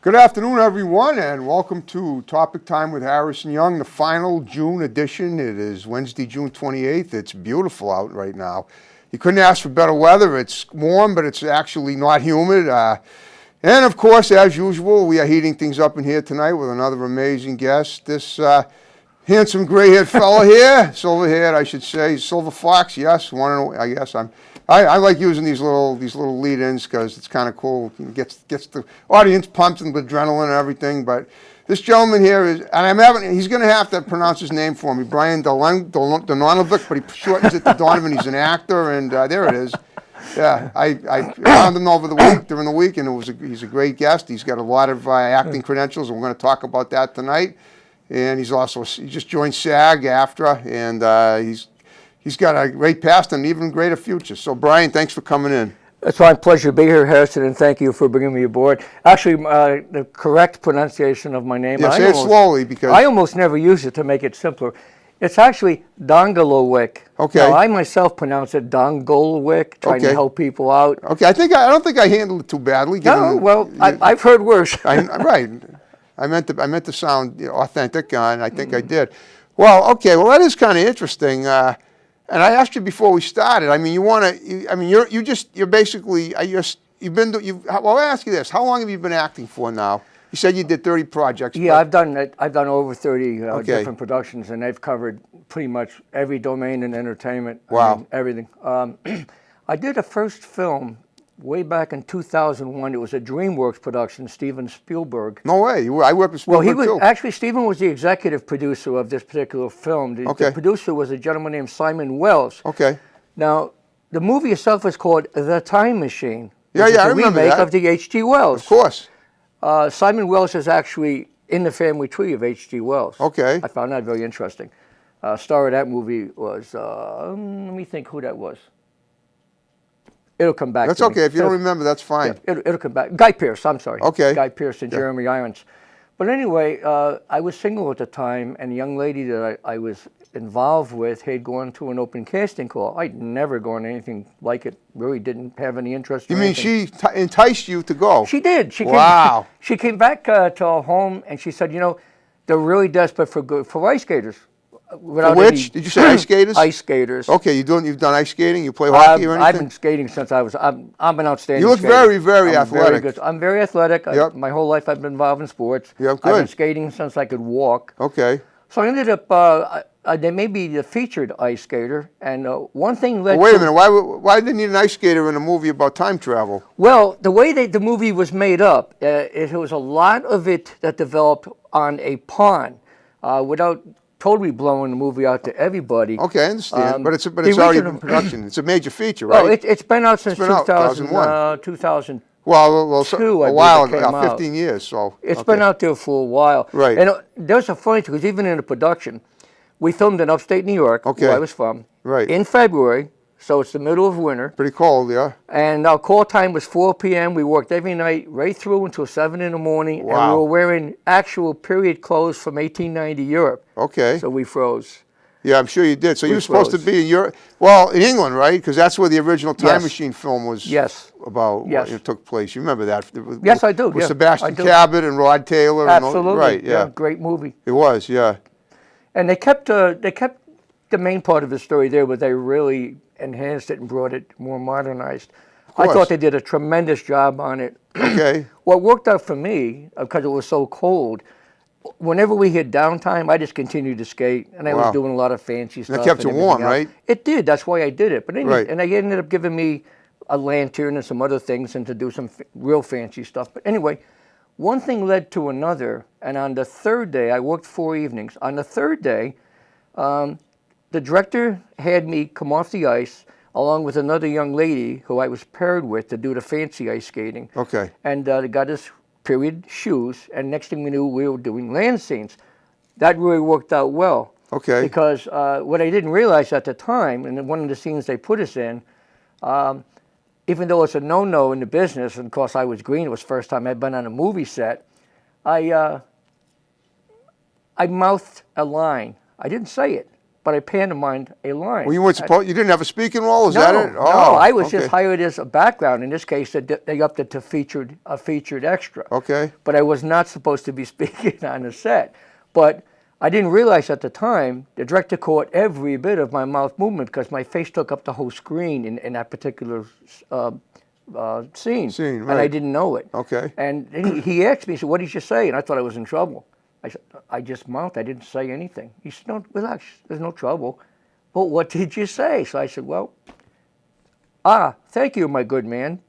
Good afternoon, everyone, and welcome to Topic Time with Harrison Young, the final June edition. It is Wednesday, June 28th. It's beautiful out right now. You couldn't ask for better weather. It's warm, but it's actually not humid. And of course, as usual, we are heating things up in here tonight with another amazing guest. This handsome gray-haired fella here, silver-haired, I should say, silver fox. Yes, I guess I like using these little lead-ins because it's kind of cool. It gets the audience pumped with adrenaline and everything. But this gentleman here is, and he's going to have to pronounce his name for me, Brian Dongelewic, but he shortens it to Donovan. He's an actor, and there it is. Yeah, I found him during the week, and he's a great guest. He's got a lot of acting credentials, and we're going to talk about that tonight. And he just joined SAG, AFTRA, and he's got a great past and an even greater future. So, Brian, thanks for coming in. It's my pleasure to be here, Harrison, and thank you for bringing me aboard. Actually, the correct pronunciation of my name. Yeah, say it slowly because I almost never use it to make it simpler. It's actually Dongelewic. Okay. Now, I myself pronounce it Dongelewic, trying to help people out. Okay, I don't think I handled it too badly. No, well, I've heard worse. Right. I meant to sound authentic, and I think I did. Well, okay. Well, that is kind of interesting. And I asked you before we started. I mean, you'll ask you this: how long have you been acting for now? You said you did 30 projects. Yeah, I've done over 30 different productions, and they've covered pretty much every domain in entertainment. Wow. I mean, everything. I did a first film way back in 2001. It was a DreamWorks production, Steven Spielberg. No way. I worked with Spielberg too. Actually, Steven was the executive producer of this particular film. The producer was a gentleman named Simon Wells. Okay. Now, the movie itself is called The Time Machine. Yeah, I remember that. Remake of the H.G. Wells. Of course. Simon Wells is actually in the family tree of H.G. Wells. Okay. I found that very interesting. Star of that movie was, let me think who that was. It'll come back. That's okay. If you don't remember, that's fine. Yeah, it'll come back. Guy Pearce, I'm sorry. Okay. Guy Pearce and Jeremy Irons. But anyway, I was single at the time, and the young lady that I was involved with had gone to an open casting call. I'd never gone anything like it. Really didn't have any interest. You mean she enticed you to go? She did. Wow. She came back to our home, and she said, they're really desperate for ice skaters. For which? Did you say ice skaters? Ice skaters. Okay, you've done ice skating? You play hockey or anything? I've been skating since I'm an outstanding You look skater. very, very athletic. I'm very athletic. Yep. My whole life I've been involved in sports. Yep, good. I've been skating since I could walk. Okay. So I ended up, they made me the featured ice skater, and one thing led Wait a minute, why did they need an ice skater in a movie about time travel? Well, the way the movie was made up, it was a lot of it that developed on a pond without totally blowing the movie out to everybody. Okay, I understand. But it's already in production. It's a major feature, right? Oh, it's been out since 2001. 2002, a while ago, 15 years. So it's been out there for a while. Right. And there's a funny thing, because even in the production, we filmed in upstate New York, where I was from, in February. So it's the middle of winter. Pretty cold, yeah. And our call time was 4 p.m. We worked every night right through until 7 in the morning. Wow. And we were wearing actual period clothes from 1890 Europe. Okay. So we froze. Yeah, I'm sure you did. So you were supposed to be in Europe, in England, right? Because that's where the original Time Machine film was about. Yes. It took place. You remember that? Yes, I do. With Sebastian Cabot and Rod Taylor. Absolutely. Right, yeah. Great movie. It was, yeah. And they kept the main part of the story there, but they really enhanced it and brought it more modernized. I thought they did a tremendous job on it. Okay. What worked out for me, because it was so cold, whenever we had downtime, I just continued to skate, and I was doing a lot of fancy stuff. That kept you warm, right? It did. That's why I did it. But and they ended up giving me a lantern and some other things, and to do some real fancy stuff. But anyway, one thing led to another, and on the third day, I worked 4 evenings. On the third day, the director had me come off the ice along with another young lady who I was paired with to do the fancy ice skating. Okay. And they got us period shoes, and next thing we knew, we were doing land scenes. That really worked out well. Okay. Because what I didn't realize at the time, and one of the scenes they put us in, even though it's a no-no in the business, and of course I was green, it was the first time I'd been on a movie set, I mouthed a line. I didn't say it. but I pantomimed a line. Well, you weren't supposed. You didn't have a speaking role. Is that it? No, I was just hired as a background. In this case, they upped it to a featured extra. Okay. But I was not supposed to be speaking on the set. But I didn't realize at the time the director caught every bit of my mouth movement because my face took up the whole screen in that particular scene. Right. And I didn't know it. Okay. And he asked me, he said, "What did you say?" And I thought I was in trouble. I said, "I just mouthed. I didn't say anything." He said, "No, relax. There's no trouble." "But what did you say?" So I said, "Well, thank you, my good man."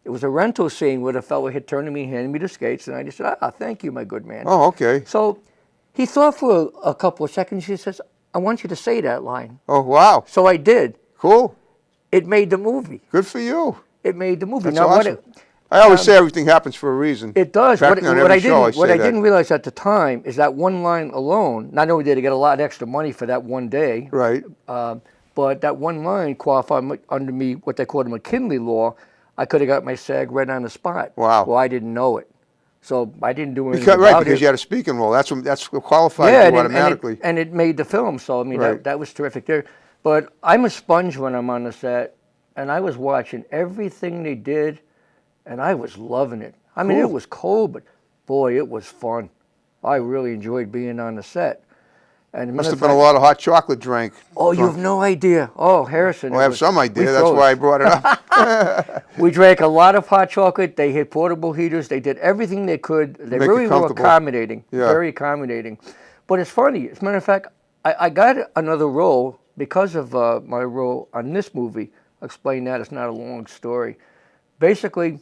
It was a rental scene where the fellow had turned to me and handed me the skates, and I just said, "Thank you, my good man." Oh, okay. So he thought for a couple of seconds. He says, "I want you to say that line." Oh, wow. So I did. Cool. It made the movie. Good for you. It made the movie. That's now, awesome. I always say everything happens for a reason. It does. What I didn't realize at the time is that one line alone, not only did I get a lot of extra money for that one day, Right. but that one line qualified under me what they call the McKinley law. I could have got my SAG right on the spot. Wow. Well, I didn't know it. So I didn't do anything about it. Right, because you had a speaking role. That's what qualified you automatically. And it made the film. So, I mean, Right. that was terrific there. But I'm a sponge when I'm on the set, and I was watching everything they did, and I was loving it. I mean, Cool. it was cold, but boy, it was fun. I really enjoyed being on the set. And Must have been a lot of hot chocolate drank. Oh, you have no idea. Oh, Harrison. Well, I have some idea. That's why I brought it up. We drank a lot of hot chocolate. They had portable heaters. They did everything they could. They Make really it were comfortable. accommodating, Yeah. very accommodating. But it's funny. As a matter of fact, I got another role because of my role on this movie. I'll explain that. It's not a long story. Basically,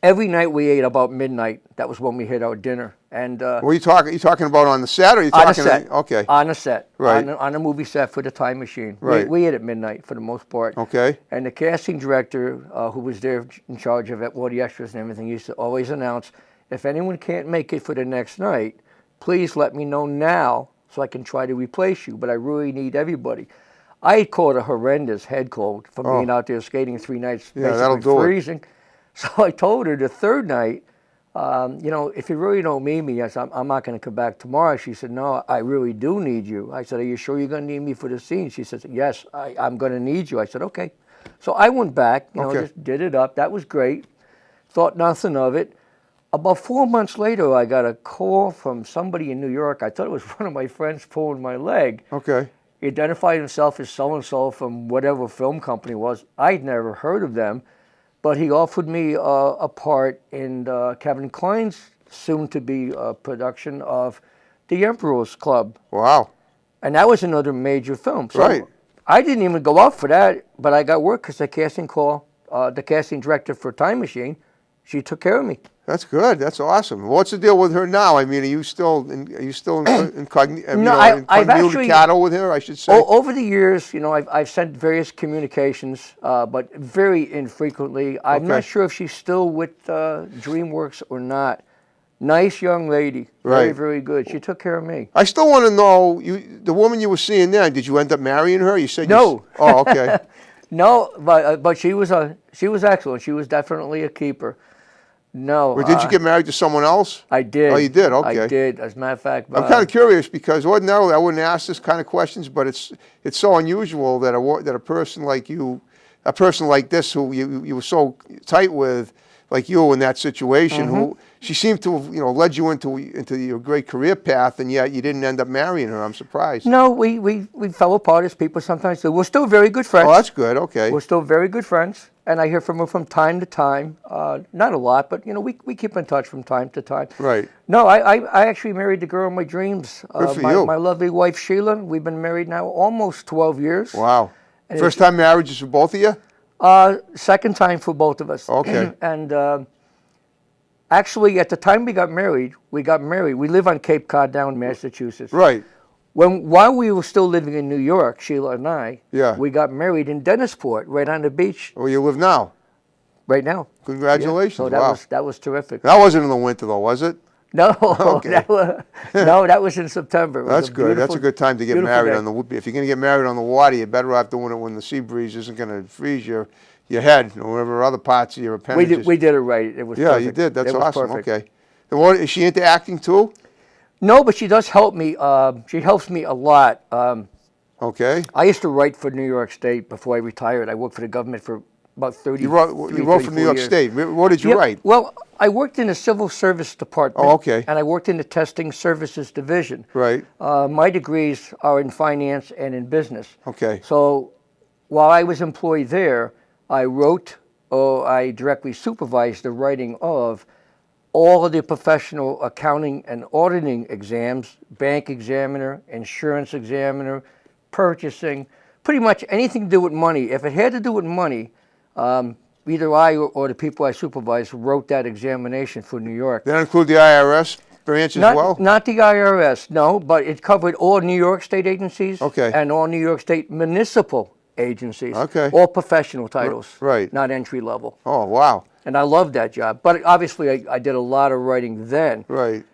every night we ate about midnight. That was when we had our dinner. And What are you talking about on the set, or are you on talking? a set. Okay. On a set. Right. On a movie set for the Time Machine. Right. We ate at midnight for the most part. Okay. And the casting director, who was there in charge of all the extras and everything, used to always announce, if anyone can't make it for the next night, please let me know now so I can try to replace you. But I really need everybody. I had caught a horrendous head cold from being out there skating 3 nights, that'll basically do it. freezing. So I told her the third night, if you really don't need me, I said, I'm not going to come back tomorrow. She said, no, I really do need you. I said, are you sure you're going to need me for the scene? She said, yes, I'm going to need you. I said, okay. So I went back, just did it up. That was great. Thought nothing of it. About 4 months later, I got a call from somebody in New York. I thought it was one of my friends pulling my leg. Okay. He identified himself as so-and-so from whatever film company it was. I'd never heard of them. But he offered me a part in Kevin Kline's soon-to-be production of The Emperor's Club. Wow. And that was another major film. So Right. I didn't even go out for that, but I got work because the casting director for Time Machine, she took care of me. That's good. That's awesome. What's the deal with her now? I mean, are you still incommunicado with her, I should say? Over the years, I've sent various communications, but very infrequently. I'm not sure if she's still with DreamWorks or not. Nice young lady. Very, Right. very good. She took care of me. I still want to know, the woman you were seeing then, did you end up marrying her? You said No. Oh, okay. No, but she was excellent. She was definitely a keeper. No. Or did you get married to someone else? I did. Oh, you did? Okay. I did. As a matter of fact, I'm kind of curious because ordinarily I wouldn't ask this kind of questions, but it's so unusual that a person like you, a person like this who you were so tight with, like you in that situation, who she seemed to have led you into your great career path, and yet you didn't end up marrying her. I'm surprised. No, we fell apart as people sometimes do. We're still very good friends. Oh, that's good. Okay. We're still very good friends, and I hear from her from time to time. Not a lot, but we keep in touch from time to time. Right. No, I actually married the girl of my dreams. Good for you. My lovely wife Sheila. We've been married now almost 12 years. Wow. First time marriages for both of you? Second time for both of us. Okay. And actually, at the time we got married. We live on Cape Cod Down, Massachusetts. Right. While we were still living in New York, Sheila and I, Yeah. we got married in Dennisport, right on the beach, Where you live now? right now. Congratulations. So Wow. that was terrific. That wasn't in the winter though, was it? No, Okay. that was in September. It was That's good. That's a good time to get beautiful married day. on the. If you're going to get married on the water, you're better off doing it when the sea breeze isn't going to freeze your head or whatever other parts of your appendages. We did it right. It was Yeah, perfect. you did. That's It was awesome. perfect. Okay. And what, is she into acting too? No, but she does help me. She helps me a lot. Okay. I used to write for New York State before I retired. I worked for the government for about 30 You wrote for New York years. State. What did you write? Well, I worked in the civil service department. Oh, okay. And I worked in the testing services division. Right. My degrees are in finance and in business. Okay. So while I was employed there, I wrote or I directly supervised the writing of all of the professional accounting and auditing exams, bank examiner, insurance examiner, purchasing, pretty much anything to do with money. If it had to do with money, either I or the people I supervised wrote that examination for New York. That include the IRS branch as well? Not the IRS, no, but it covered all New York State agencies Okay. and all New York State municipal agencies. Okay. All professional titles, Right. not entry level. Oh, wow. And I loved that job. But obviously, I did a lot of writing then. Right.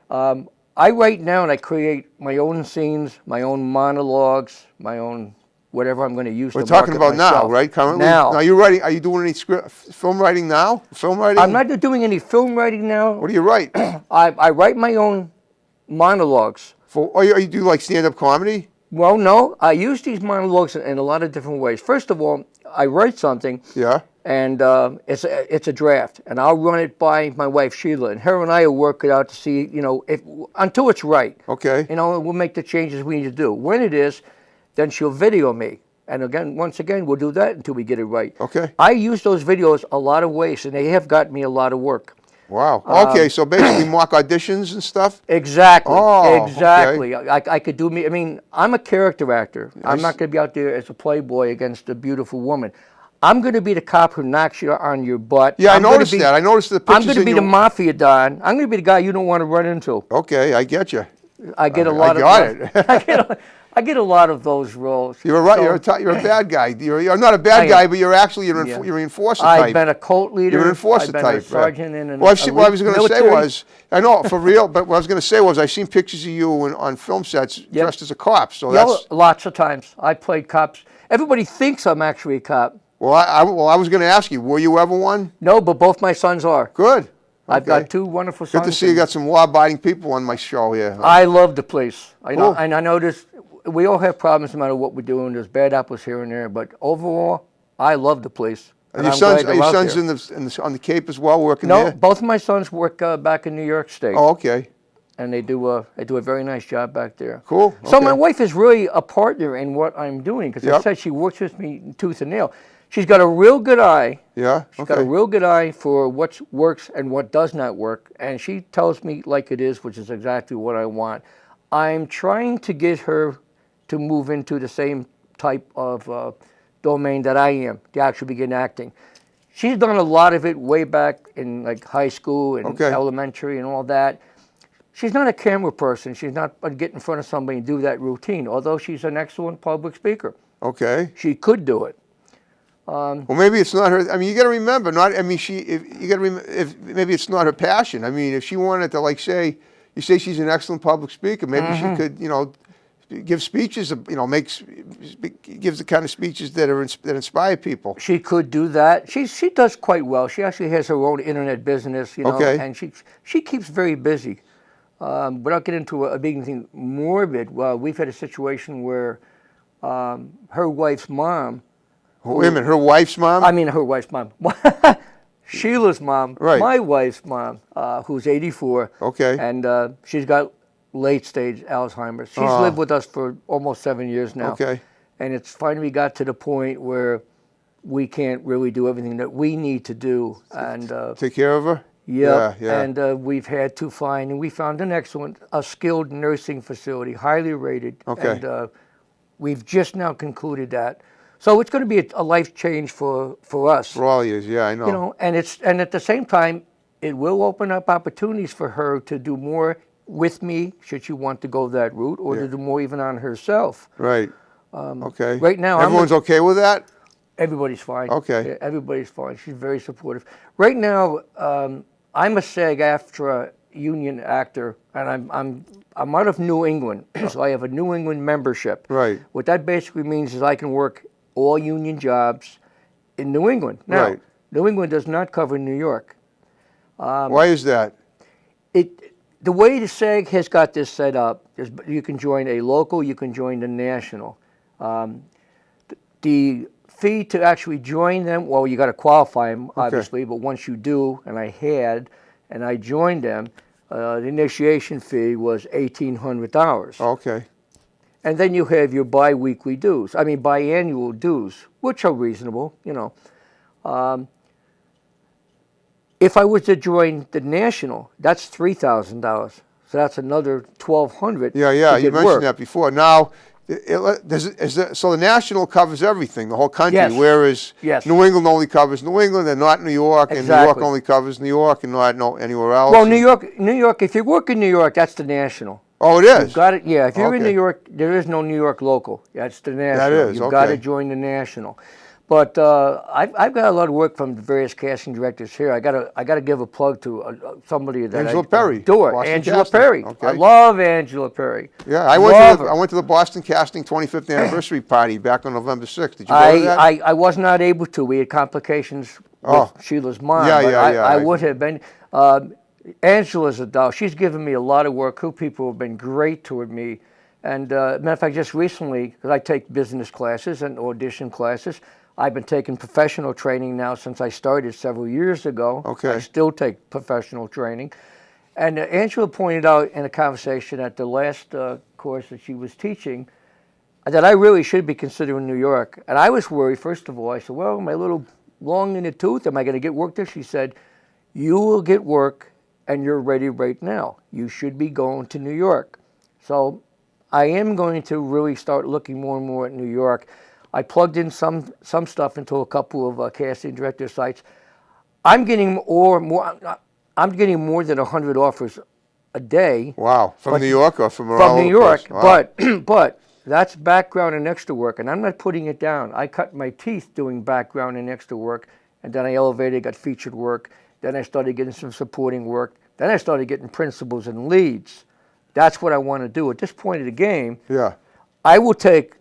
I write now and I create my own scenes, my own monologues, my own whatever I'm going to use We're to talking market about myself. now, right? Currently? Now. Are you writing? Are you doing any film writing now? Film writing? I'm not doing any film writing now. What do you write? I write my own monologues. Or you do like stand-up comedy? Well, no, I use these monologues in a lot of different ways. First of all, I write something, Yeah. and it's a draft, and I'll run it by my wife Sheila, and her and I will work it out to see, if until it's right. Okay. We'll make the changes we need to do. When it is, then she'll video me, and once again, we'll do that until we get it right. Okay. I use those videos a lot of ways, and they have got me a lot of work. Wow. Okay, so basically mock auditions and stuff? Exactly. Oh, exactly. I could do me. I mean, I'm a character actor. I'm not going to be out there as a playboy against a beautiful woman. I'm going to be the cop who knocks you on your butt. Yeah, I noticed that. I noticed the pictures. I'm going to be the mafia don. I'm going to be the guy you don't want to run into. Okay, I get you. I get a lot of. I got it. I get a lot of those roles. You're right. So, you're a bad guy. You're not a bad guy, but you're actually you're an enforcer type. I've been a cult leader. You're an enforcer I've been type. a sergeant in an what I was going to say military. was, I know for real, but what I was going to say was, I've seen pictures of you on film sets dressed as a cop. So that's lots of times. I played cops. Everybody thinks I'm actually a cop. well. I was going to ask you, were you ever one? No, but both my sons are. Good. I've Okay. got two wonderful sons. Good to see you got some law-abiding people on my show here. I love the police. I know, Cool. and I notice we all have problems no matter what we're doing. There's bad apples here and there, but overall, I love the police. Are your I'm sons, glad they're out there. on the Cape as well, working No, there? both of my sons work back in New York State, Oh, okay. and they do a very nice job back there. Cool. So Okay. my wife is really a partner in what I'm doing because I Yep. said she works with me tooth and nail. She's got a real good eye. Yeah. She's got a real good eye for what works and what does not work, and she tells me like it is, which is exactly what I want. I'm trying to get her to move into the same type of domain that I am, to actually begin acting. She's done a lot of it way back in like high school and elementary and all that. She's not a camera person. She's not get in front of somebody and do that routine, although she's an excellent public speaker. Okay. She could do it. Well, maybe it's not her. I mean, you got to remember, if maybe it's not her passion. I mean, if she wanted to, like, you say she's an excellent public speaker, maybe she could, give speeches, gives the kind of speeches that inspire people. She could do that. She does quite well. She actually has her own internet business, and she keeps very busy. Without getting into a big thing morbid, we've had a situation where her wife's mom. Wait a minute, her wife's mom? I mean, her wife's mom. Sheila's mom, right. My wife's mom, who's 84. Okay. And she's got late-stage Alzheimer's. She's lived with us for almost 7 years now. Okay. And it's finally got to the point where we can't really do everything that we need to do. And take care of her? Yeah. Yeah. And we've had to find, and we found a skilled nursing facility, highly rated. Okay. And we've just now concluded that. So it's going to be a life change for us. For all years, yeah, I know. And at the same time, it will open up opportunities for her to do more with me, should she want to go that route, or to do more even on herself. Right. Okay. Right now, everyone's okay with that? Everybody's fine. Okay. Yeah, everybody's fine. She's very supportive. Right now, I'm a SAG-AFTRA union actor, and I'm out of New England, so I have a New England membership. Right. What that basically means is I can work all union jobs in New England. Now, New England does not cover New York. Why is that? The way the SAG has got this set up is you can join a local, you can join the national. The fee to actually join them, well, you got to qualify them, obviously, but once you do, and I joined them, the initiation fee was $1,800. Okay. And then you have your biannual dues, which are reasonable, If I was to join the national, that's $3,000. So that's another $1,200. Yeah, you mentioned work. that before. Now, so the national covers everything, the whole country, Yes. whereas Yes. New England only covers New England and not New York, and New York Exactly. only covers New York and not anywhere else. Well, New York. If you work in New York, that's the national. Oh, it is? You've got it. Yeah, if you're in Okay. New York, there is no New York local. That's the national. That is, You've got to okay. join the national. But I've got a lot of work from the various casting directors here. I got to give a plug to somebody that Angela I Perry, adore. Boston Angela casting. Perry. Okay. I love Angela Perry. Yeah, I went to the Boston Casting 25th anniversary party back on November 6th. Did you go to that? I was not able to. We had complications with Sheila's mom. Yeah, but yeah. I would have been. Angela's a doll. She's given me a lot of work. Her people have been great toward me. And matter of fact, just recently, because I take business classes and audition classes, I've been taking professional training now since I started several years ago. Okay. I still take professional training. And Angela pointed out in a conversation at the last course that she was teaching that I really should be considering New York. And I was worried, first of all. I said, well, my little long in the tooth, am I going to get work there? She said, you will get work and you're ready right now. You should be going to New York. So I am going to really start looking more and more at New York. I plugged in some stuff into a couple of casting director sites. I'm getting more than 100 offers a day. Wow, from New York or from all New York, Wow. but that's background and extra work, and I'm not putting it down. I cut my teeth doing background and extra work, and then I elevated, got featured work. Then I started getting some supporting work. Then I started getting principals and leads. That's what I want to do at this point of the game. Yeah. I will take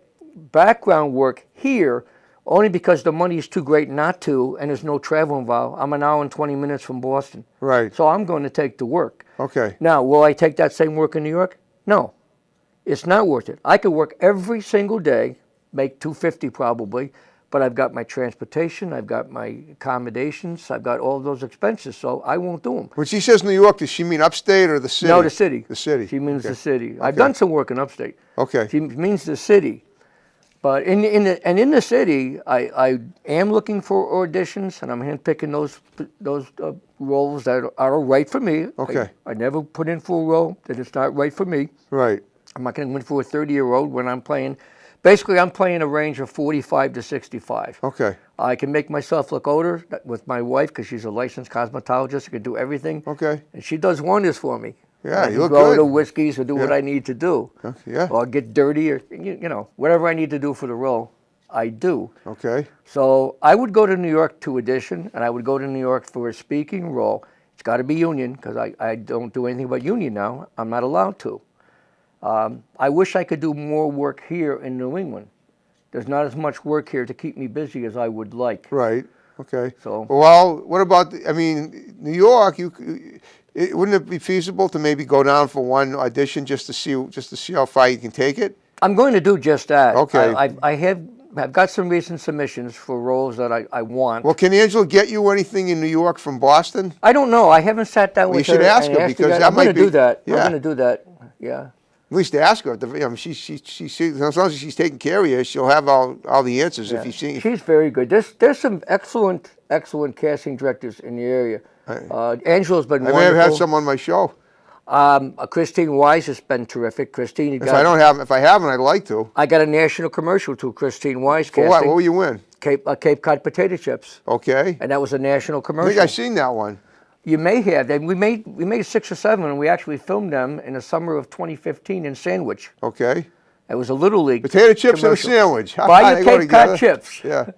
background work here only because the money is too great not to, and there's no travel involved. I'm an hour and 20 minutes from Boston. Right. So I'm going to take the work. Okay. Now, will I take that same work in New York? No. It's not worth it. I could work every single day, make $250 probably, but I've got my transportation, I've got my accommodations, I've got all those expenses, so I won't do them. When she says New York, does she mean upstate or the city? No, the city. The city. She means Okay. the city. I've done some work in upstate. Okay. She means the city. But in the city, I am looking for auditions, and I'm handpicking those roles that are right for me. Okay. I never put in for a role that is not right for me. Right. I'm not going to win for a 30-year-old when I'm playing. Basically, I'm playing a range of 45 to 65. Okay. I can make myself look older with my wife because she's a licensed cosmetologist. I can do everything. Okay. And she does wonders for me. Yeah, I you can look grow good. the whiskeys or do what I need to do. Okay, yeah. Or get dirty or, whatever I need to do for the role, I do. Okay. So I would go to New York to audition, and I would go to New York for a speaking role. It's got to be union because I don't do anything but union now. I'm not allowed to. I wish I could do more work here in New England. There's not as much work here to keep me busy as I would like. Right. Okay. So. Well, what about, New York, wouldn't it be feasible to maybe go down for one audition just to see how far you can take it? I'm going to do just that. Okay. I've got some recent submissions for roles that I want. Well, can Angela get you anything in New York from Boston? I don't know. I haven't sat down with her. You should ask and her asked because guys. that I'm might going to be. do that. Yeah. I'm going to do that. Yeah. At least ask her. She as long as she's taking care of you, she'll have all the answers. Yeah. If you see. She's very good. There's some excellent casting directors in the area. Angela's been wonderful. I may have had some on my show. Christine Wise has been terrific. Christine, If I haven't, I'd like to. I got a national commercial to Christine Wise For casting. what? What will you win? Cape Cod potato chips. Okay. And that was a national I commercial. think I've seen that one. You may have. We made 6 or 7, and we actually filmed them in the summer of 2015 in Sandwich. Okay. It was a Little League Potato chips commercial. and a sandwich. Buy They your go Cape Cod together. chips. Yeah.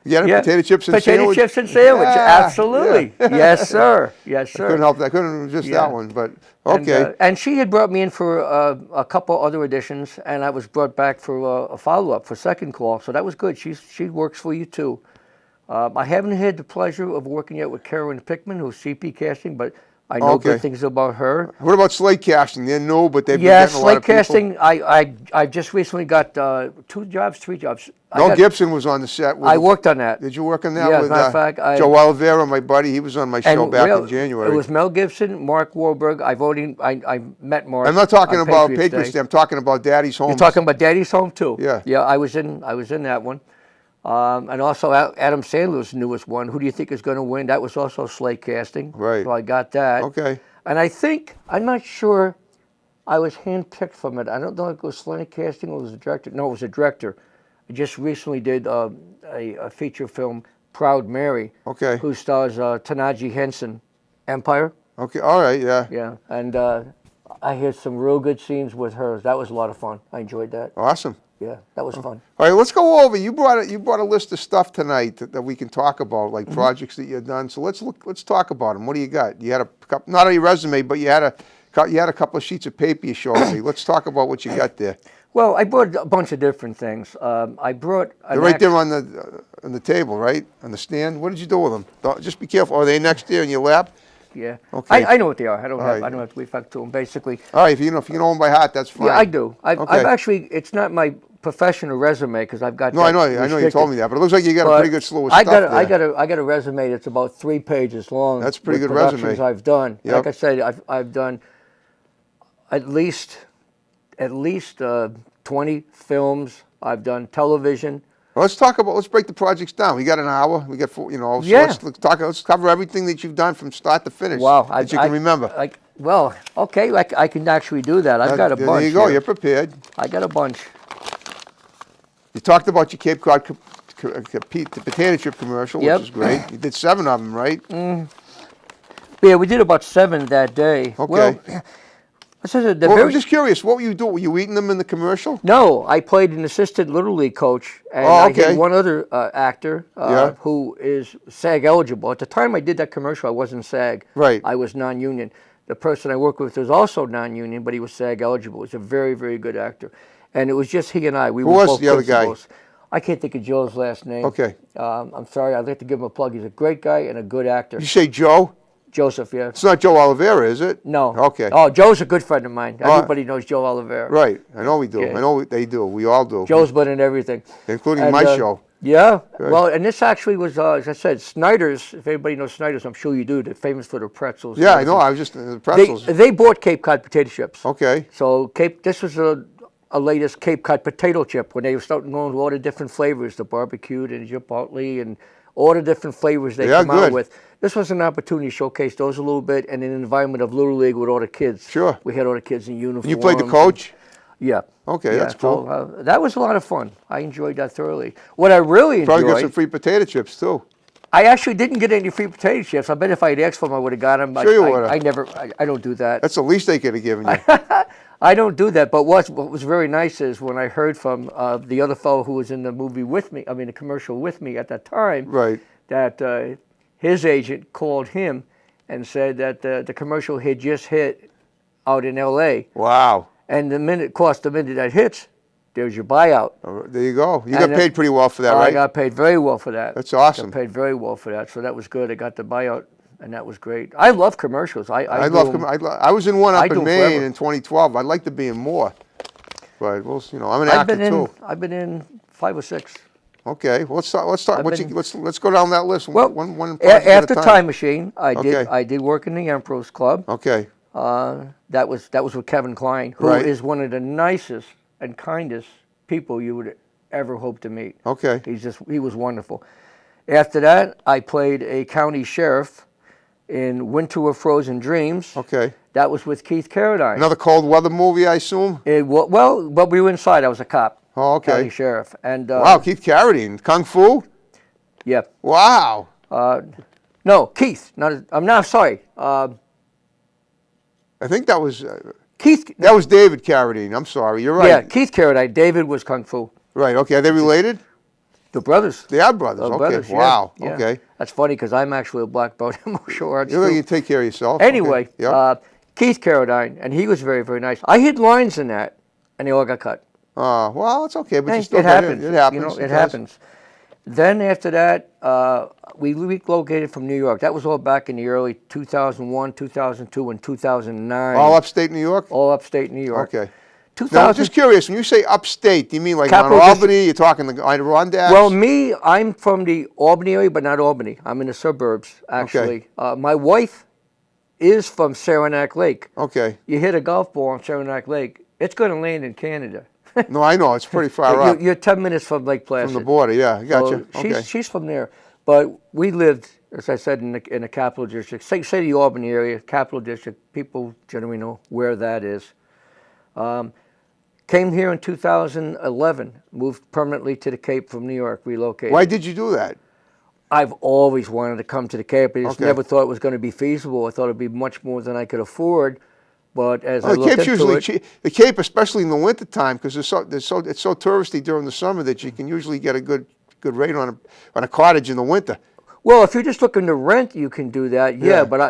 You got it? Yeah. Potato chips and Potato sandwich? chips and sandwich. Yeah, Absolutely. yeah. Yes, sir. Yes, sir. Couldn't help that. Couldn't resist that one. But okay. And she had brought me in for a couple other auditions, and I was brought back for a follow-up for second call. So that was good. She works for you too. I haven't had the pleasure of working yet with Karen Pickman, who's CP casting, but I know Okay. good things about her. What about slate casting? They're new, but they've been Yeah, getting a lot of slate people. casting. I just recently got 2 jobs, 3 jobs. Mel Gibson was on the set. I worked on that. Did you work on that Yeah, as with a matter of fact, Joe Oliveira, my buddy? He was on my show back in January. It was Mel Gibson, Mark Wahlberg. I met Mark. I'm not talking on about Patriots Patriots Day. Day. I'm talking about Daddy's Home. You're talking about Daddy's Home too. Yeah. Yeah, I was in that one. And also Adam Sandler's newest one. Who do you think is going to win? That was also slate casting. Right. So I got that. Okay. And I'm not sure I was handpicked from it. I don't know if it was slate casting or it was a director. No, it was a director. I just recently did a feature film, Proud Mary, Okay. who stars Tanaji Henson, Empire. Okay. All right. Yeah. Yeah, and I had some real good scenes with her. That was a lot of fun. I enjoyed that. Awesome. Yeah, that was fun. All right, let's go over. You brought a list of stuff tonight that we can talk about, like projects that you've done. So let's talk about them. What do you got? You had a couple, not on your resume, but you had a couple of sheets of paper you showed me. Let's talk about what you got there. Well, I brought a bunch of different things. I brought. They're right there on the table, right on the stand. What did you do with them? Just be careful. Are they next there in your lap? Yeah. Okay. I know what they are. I don't All right. have to refer to them. Basically. All right. If you know them by heart, that's fine. Yeah, I do. I've Okay. actually. It's not my professional resume because I've got. No, I know you told me that, but it looks like you got a pretty good slew of stuff there. I got a resume that's about 3 pages long. That's a pretty with good resume. productions I've done. Yep. Like I said, I've done at least 20 films. I've done television. Well, let's break the projects down. We got an hour. We got 4, so Yeah. let's cover everything that you've done from start to finish. Wow, that you can remember. Okay, I can actually do that. I've got a bunch. There you go. Here. You're prepared. I got a bunch. You talked about your Cape Cod potato chip commercial, Yep. which is great. You did 7 of them, right? Yeah, we did about 7 that day. Okay. Well, I'm just curious. What were you doing? Were you eating them in the commercial? No, I played an assistant Little League coach, and Oh, I okay. had one other actor Yeah. who is SAG eligible. At the time I did that commercial, I wasn't SAG. Right. I was non-union. The person I worked with was also non-union, but he was SAG eligible. He's a very, very good actor. And it was just he and I. We Who were was both the other guy? principals. I can't think of Joe's last name. Okay. I'm sorry. I'd like to give him a plug. He's a great guy and a good actor. You say Joe? Joseph, yeah. It's not Joe Oliveira, is it? No. Okay. Oh, Joe's a good friend of mine. Everybody knows Joe Oliveira. Right. I know we do. Yeah. I know they do. We all do. Joe's been in everything. Including And, my show. Yeah. Good. Well, and this actually was, as I said, Snyder's. If anybody knows Snyder's, I'm sure you do. They're famous for their pretzels. Yeah, I know. I was just the pretzels. They bought Cape Cod potato chips. Okay. So this was a latest Cape Cod potato chip when they were starting going with all the different flavors, the barbecued and chipotle and all the different flavors they come out with. This was an opportunity to showcase those a little bit in an environment of Little League with all the kids. Sure. We had all the kids in uniform. You played the coach? Yeah. Okay, Yeah, that's cool. So, that was a lot of fun. I enjoyed that thoroughly. What I really enjoyed... Probably got some free potato chips, too. I actually didn't get any free potato chips. I bet if I had asked for them, I would have got them. Sure you would have. I don't do that. That's the least they could have given you. I don't do that. But what was very nice is when I heard from the other fellow who was in the movie with me, the commercial with me at that time, Right. that his agent called him and said that the commercial had just hit out in L.A. Wow. And the minute that hits, there's your buyout. There you go. You got paid pretty well for that, right? I got paid very well for that. That's awesome. Got paid very well for that, so that was good. I got the buyout, and that was great. I love commercials. I was in one up in Maine forever. in 2012. I'd like to be in more, but I'm an actor too. I've been in 5 or 6. Okay, well, let's talk. Let's go down that list. Well, one after Time Machine, Okay. I did work in the Emperor's Club. Okay. That was with Kevin Kline, who is one of the nicest and kindest people you would ever hope to meet. Okay. He was wonderful. After that, I played a county sheriff in Winter of Frozen Dreams. Okay. That was with Keith Carradine. Another cold weather movie, I assume. But we were inside. I was a cop. Oh, okay. County sheriff. And wow, Keith Carradine, Kung Fu. Yeah. Wow. No, Keith. I'm sorry. I think that was Keith. That was David Carradine. I'm sorry. You're right. Yeah, Keith Carradine. David was Kung Fu. Right. Okay. Are they related? The brothers. They are brothers. The okay. brothers, Wow. Yeah. Okay. That's funny because I'm actually a black belt in martial arts. You take care of yourself. Anyway, Okay. Yep. Keith Carradine, and he was very, very nice. I hit lines in that, and they all got cut. Well, it's okay, but Hey, you still it happens. It happens. It happens. Then after that, we relocated from New York. That was all back in the early 2001, 2002, and 2009. All upstate New York? All upstate New York. Okay. 2000, Now, just curious, when you say upstate, do you mean like on Capital Albany? You're talking the Adirondacks? Well, I'm from the Albany area, but not Albany. I'm in the suburbs, actually. Okay. My wife is from Saranac Lake. Okay. You hit a golf ball on Saranac Lake, it's going to land in Canada. No, I know. It's pretty far up. You're 10 minutes from Lake Placid. From the border, yeah. Gotcha. So okay. she's from there. But we lived, as I said, in the Capital District. Say the Albany area, Capital District. People generally know where that is. Came here in 2011, moved permanently to the Cape from New York, relocated. Why did you do that? I've always wanted to come to the Cape. I just Okay. never thought it was going to be feasible. I thought it would be much more than I could afford. But as I The looked Cape's into usually it, cheap. The Cape, especially in the wintertime, because it's so touristy during the summer that you can usually get a good rate on a cottage in the winter. well, if you're just looking to rent, you can do that. Yeah, Yeah. but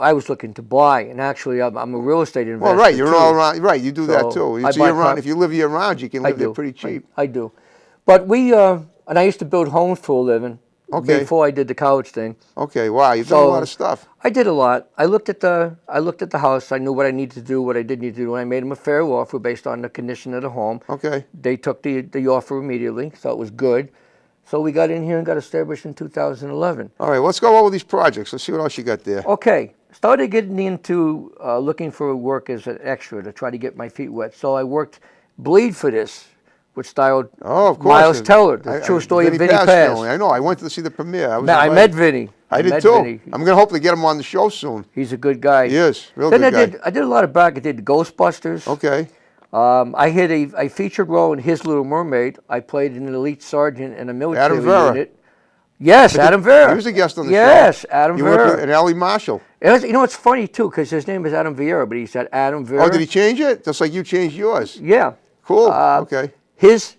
I was looking to buy, and actually, I'm a real estate investor. Well, right, you're too. all around. Right, you do that So, too. I So buy year round, prop- if you live year round, you can I live there do. pretty cheap. I do. But and I used to build homes for a living. Okay. Before I did the college thing. Okay, wow, you've done a lot of stuff. I did a lot. I looked at the house. I knew what I needed to do, what I didn't need to do, and I made them a fair offer based on the condition of the home. Okay. They took the offer immediately, so it was good. So we got in here and got established in 2011. All right, let's go over these projects. Let's see what else you got there. Okay, started getting into looking for work as an extra to try to get my feet wet. So I worked Bleed for This, which starred Oh, of course. Miles Teller, the true story of Vinny Paz. I know. I went to see the premiere. I invited. met Vinny. I did met too. Vinny. I'm going to hopefully get him on the show soon. He's a good guy. He is. Real Then good guy. I did a lot of back. I did the Ghostbusters. Okay. I had a featured role in His Little Mermaid. I played an elite sergeant in a military Adam Vera. unit. Yes, Adam Vera. He was a guest on the show. Yes, Adam You worked Vera. with and Ellie Marshall. You know, it's funny, too, because his name is Adam Vieira, but he said Adam Vera. Oh, did he change it? Just like you changed yours. Yeah. Cool. Okay. His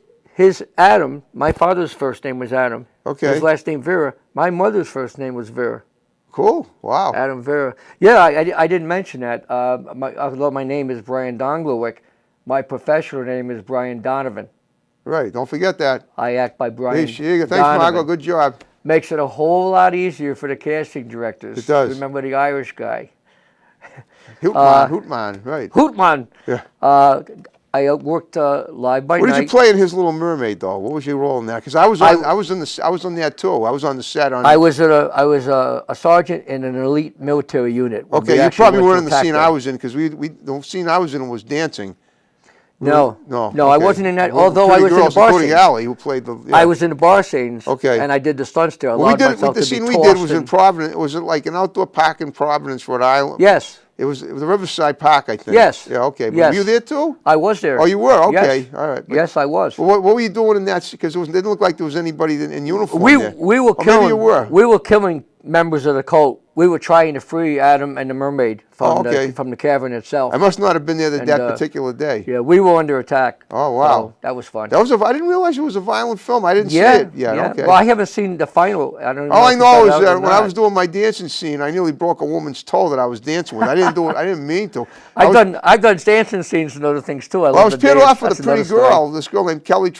Adam, my father's first name was Adam. Okay. His last name Vera. My mother's first name was Vera. Cool. Wow. Adam Vera. Yeah, I didn't mention that. Although my name is Brian Dongelewic, my professional name is Brian Donovan. Right. Don't forget that. I act by Brian Hey, here you go. Thanks, Donovan. Margot. Good job. Makes it a whole lot easier for the casting directors. It does. Remember the Irish guy. Hootman. Right. Hootman. Yeah. I worked Live by What Night. did you play in His Little Mermaid, though? What was your role in that? Because I was on that too. I was on the set on. I was a sergeant in an elite military unit. when we Okay, you actually probably went weren't to in the attack scene them. I was in because the scene I was in was dancing. No, No. I okay. wasn't in that. Well, Although I pretty was in the girls, bar including scenes. Allie, who played the. Yeah. I was in the bar scenes. Okay. And I did the stunts there. I Well, allowed myself the to scene be we did tossed was in and- Providence. Was it like an outdoor park in Providence, Rhode Island? Yes, It was the Riverside Park, I think. Yes. Yeah. Okay. But Yes. were you there too? I was there. Oh, you were. Okay. Yes. All right. But- Yes, I was. Well, what were you doing in that? Because it didn't look like there was anybody in uniform We there. we were Or killing. maybe you were. We were killing members of the cult. We were trying to free Adam and the mermaid from okay. the cavern itself. I must not have been there that And, particular day. Yeah, we were under attack. Oh, wow. So that was fun. I didn't realize it was a violent film. I didn't see yeah, it yet. yeah. Okay. Well, I haven't seen the final. I don't know. All I if you know got is out or that when I not. was doing my dancing scene, I nearly broke a woman's toe that I was dancing with. I didn't do it. I didn't mean to. I've done dancing scenes and other things too. I love was to paired dance. off with a That's another pretty story. girl, this girl named Kelly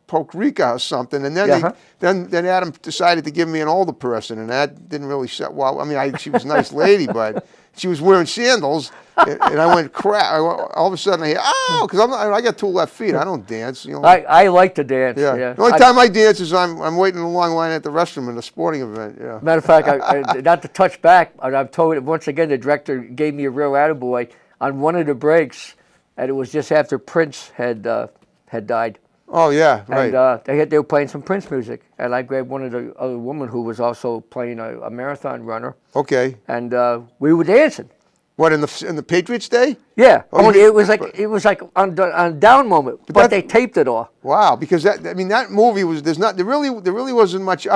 Pokrica or something, and then Uh-huh. then Adam decided to give me an older person, and that didn't really set well. I mean, she was a nice lady, but she was wearing sandals, and I went crap. All of a sudden, I hear, because I got two left feet. I don't dance. You know. I like to dance. Yeah. Yeah. The only time I dance is I'm waiting in a long line at the restroom in a sporting event. Yeah. Matter of fact, not to touch back, I'm told once again the director gave me a real attaboy on one of the breaks, and it was just after Prince had died. Oh yeah, right. And they were playing some Prince music, and I grabbed one of the other women who was also playing a marathon runner, Okay. and we were dancing. What in the Patriots Day? Yeah, Oh, only you- it was like on down moment, but that- they taped it all. Wow, because that movie was there really wasn't much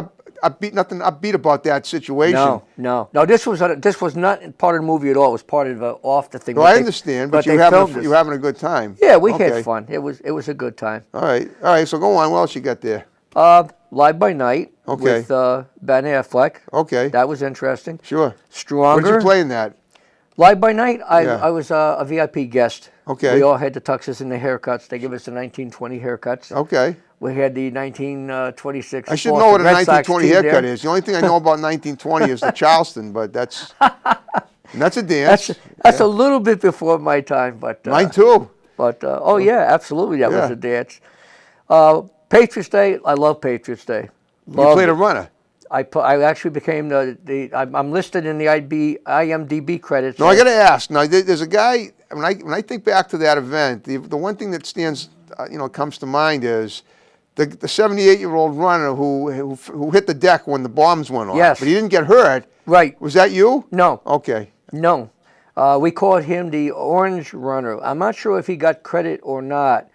nothing upbeat about that situation. No. This was not part of the movie at all. It was part of off the thing. No, I understand, but they you're filmed us. having a good time. Yeah, we Okay. had fun. It was a good time. All right. So go on. What else you got there? Live by Night Okay. with Ben Affleck. Okay. That was interesting. Sure. Stronger. What did you play in that? Live by Night, Yeah. I was a VIP guest. Okay. We all had the tuxes and the haircuts. They give us the 1920 haircuts. Okay. We had the 1926. I should know what a Red Sox 1920 team haircut there. is. The only thing I know about 1920 is the Charleston, but that's a dance. That's a little bit before my time, but Mine too. But oh yeah, absolutely, that was Yeah. a dance. Patriots Day, I love Patriots Day. You Loved played it. a runner. I actually became I'm listed in the IMDb credits. No, I got to ask. Now, there's a guy. When I think back to that event, the one thing that stands, comes to mind is the 78-year-old runner who hit the deck when the bombs went off. Yes. But he didn't get hurt. Right. Was that you? No. Okay. No. We called him the Orange Runner. I'm not sure if he got credit or not.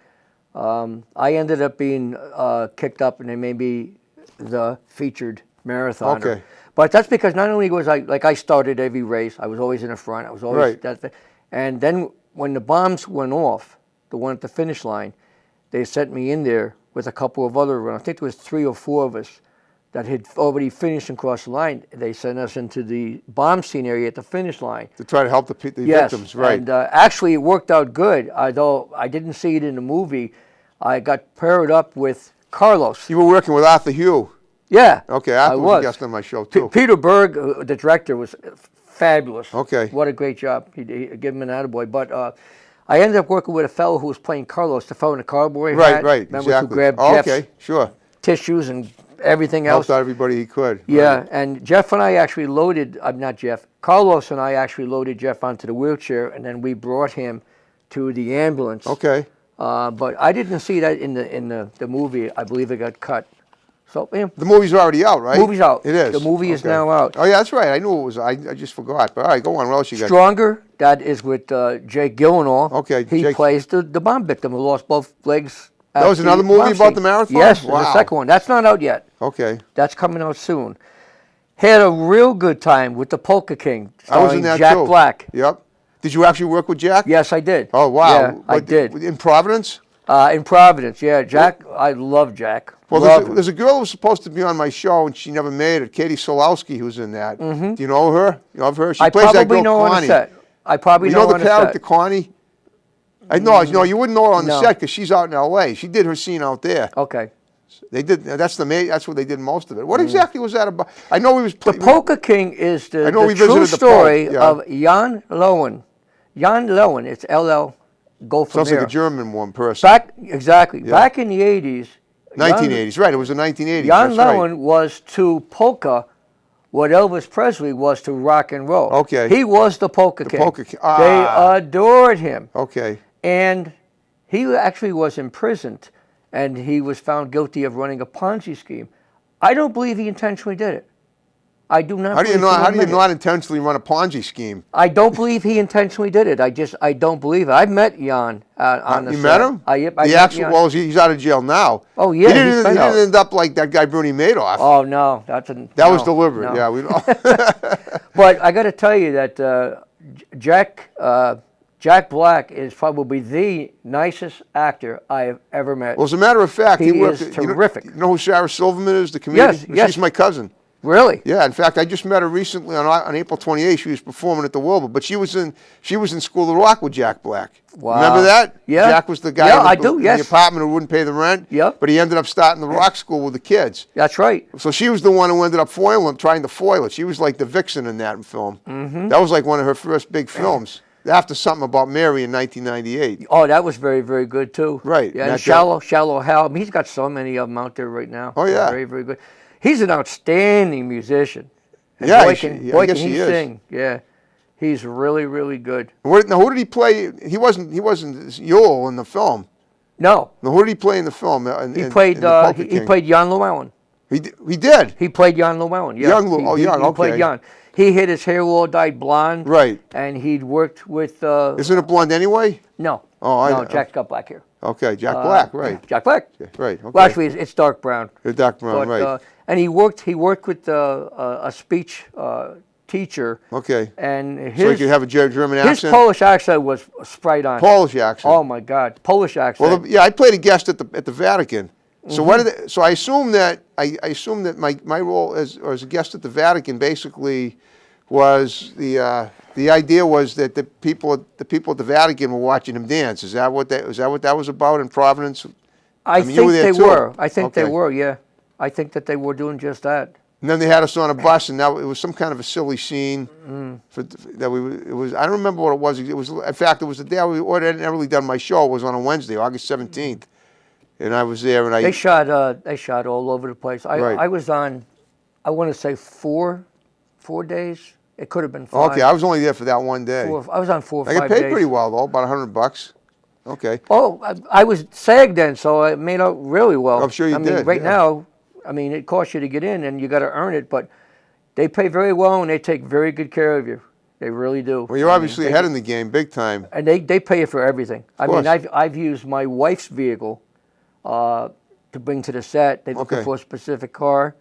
I ended up being kicked up, and they made me the featured marathoner. Okay. But that's because not only was I started every race, I was always in the front. I was always Right. And then when the bombs went off, the one at the finish line, they sent me in there with a couple of other runners. I think there was 3 or 4 of us that had already finished and crossed the line. They sent us into the bomb scene area at the finish line. To try to help the victims, right? And actually, it worked out good. Although I didn't see it in the movie, I got paired up with Carlos. You were working with Arthur Hugh. Yeah. Okay, I Arthur was a was. guest on my show too. Peter Berg, the director, was fabulous. Okay. What a great job. He gave him an attaboy. But I ended up working with a fellow who was playing Carlos, the fellow in the cowboy hat. Right, Remember, exactly. who grabbed Oh, Jeff's okay, sure. tissues and everything else. Helped out everybody he could. Yeah, Right. and Jeff and I actually loaded, not Jeff, Carlos and I actually loaded Jeff onto the wheelchair, and then we brought him to the ambulance. Okay. But I didn't see that in the movie. I believe it got cut. So, yeah. The movie's already out, right? Movie's out. It is. The movie is Okay. now out. Oh, yeah, that's right. I knew it was. I just forgot. But all right, go on. What else you got? Stronger, that is with Jake Gyllenhaal. Okay, He Jake- plays the bomb victim who lost both legs. That was at another the movie bomb about scene. the marathon? Yes, there's Wow. a second one. That's not out yet. Okay. That's coming out soon. Had a real good time with the Polka King, I was in starring that Jack too. Black. Yep. Did you actually work with Jack? Yes, I did. Oh, wow. Yeah, I What, did. In Providence? In Providence, yeah. Jack, I love Jack. Well, Love him. there's a girl who was supposed to be on my show, and she never made it. Katie Solowski, who's in that. Mm-hmm. Do you know her? You know of her? She I plays that probably girl, know on Connie. the set. I probably You know know on the the character, set. Connie? No, you wouldn't know her on the No. set because she's out in L.A. She did her scene out there. Okay. They did. That's where they did most of it. What exactly was that about? I know he was. The Polka King is I know the we true visited the story Pope, yeah. of Jan Lowen. Jan Lowen, it's LL, go from Sounds here. like a German one person. Exactly. Back in the 80s. 1980s, right? It was the 1980s. Jan that's right. Lowen was to polka what Elvis Presley was to rock and roll. Okay. He was the Polka King. Polka King. They adored him. Okay. And he actually was imprisoned, and he was found guilty of running a Ponzi scheme. I don't believe he intentionally did it. I do not. How do you believe not? he How do you admitted it. not intentionally run a Ponzi scheme? I don't believe he intentionally did it. I don't believe it. I met Jan on the You set. met him? I The met actual. Jan. Well, he's out of jail now. Oh, yeah, He he's didn't, been he out. didn't end up like that guy Bernie Madoff. Oh no, that was deliberate. no. Yeah, we know. But I got to tell you that Jack Black is probably the nicest actor I have ever met. Well, as a matter of fact, He worked. is terrific. You know who Sarah Silverman is? The comedian. Yes, yes. She's my cousin. Really? Yeah, in fact, I just met her recently on April 28th. She was performing at the Wilbur, but she was in School of Rock with Jack Black. Wow. Remember that? Yeah. Jack was the guy Yeah, in the, I do, in yes. the apartment who wouldn't pay the rent. Yep. But he ended up starting the rock school with the kids. That's right. So she was the one who ended up trying to foil it. She was like the vixen in that film. Mm-hmm. That was like one of her first big films. After Something About Mary in 1998. Oh, that was very, very good too. Right. Yeah, and That- Shallow Hal. I mean, he's got so many of them out there right now. Oh, yeah. Very, very good. He's an outstanding musician. And Yeah, boy, he- can, I boy, guess can he he is. sing. Yeah. He's really, really good. Now, who did he play? He wasn't Yule in the film. No. Now, who did he play in the film? He played he played Jan Llewellyn. He did. He played Jan Llewellyn. Yeah. Young Llew- He- oh, he- young, He played okay. Jan. He had his hair all dyed blonde. Right. And he'd worked with Isn't it blonde anyway? no. Oh, no, Jack's got black hair. Okay, Jack Black, right. Jack Black. Right, okay. Well, actually, it's dark brown. Dark brown, But, right. and he worked with a speech teacher. Okay. And So he his could have a German his accent? Polish accent was sprite on. Polish accent. Oh my God, Polish accent. Well, I played a guest at the Vatican. So Mm-hmm. so I assume that my role as a guest at the Vatican basically was the idea was that the people at the Vatican were watching him dance. Is that what that was about in Providence? I mean, you were think there they too. were. I think they Okay. were. Yeah, I think that they were doing just that. And then they had us on a bus, and now it was some kind of a silly scene. It was. I don't remember what it was. It was. In fact, it was the day I hadn't really done my show. It was on a Wednesday, August 17th, and I was there. And They shot all over the place. Right. I was on, I want to say 4 days. It could have been 5. Okay, I was only there for that one day. I was on 4 or I 5 got paid days. pretty well though, about $100. Okay. Oh, I was SAG then, so I made out really well. I'm sure you I mean, did, right yeah. now, I mean, it costs you to get in, and you got to earn it. But they pay very well, and they take very good care of you. They really do. Well, you're obviously ahead in the game, big time. And they pay you for everything. I mean, course. I've used my wife's vehicle to bring to the set. They look Okay. for a specific car,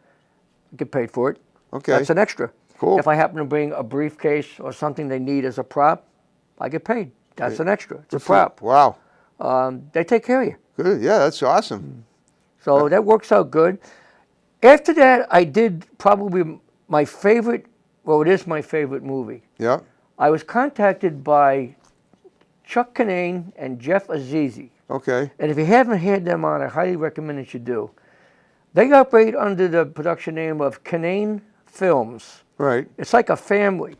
get paid for it. Okay. That's an extra. Cool. If I happen to bring a briefcase or something they need as a prop, I get paid. That's an extra. It's a prop. Wow. They take care of you. Good. Yeah, that's awesome. So that works out good. After that, I did probably my favorite, well, it is my favorite movie. Yeah. I was contacted by Chuck Kinane and Jeff Azizi. Okay. And if you haven't had them on, I highly recommend that you do. They operate under the production name of Kinane Films. Right. It's like a family.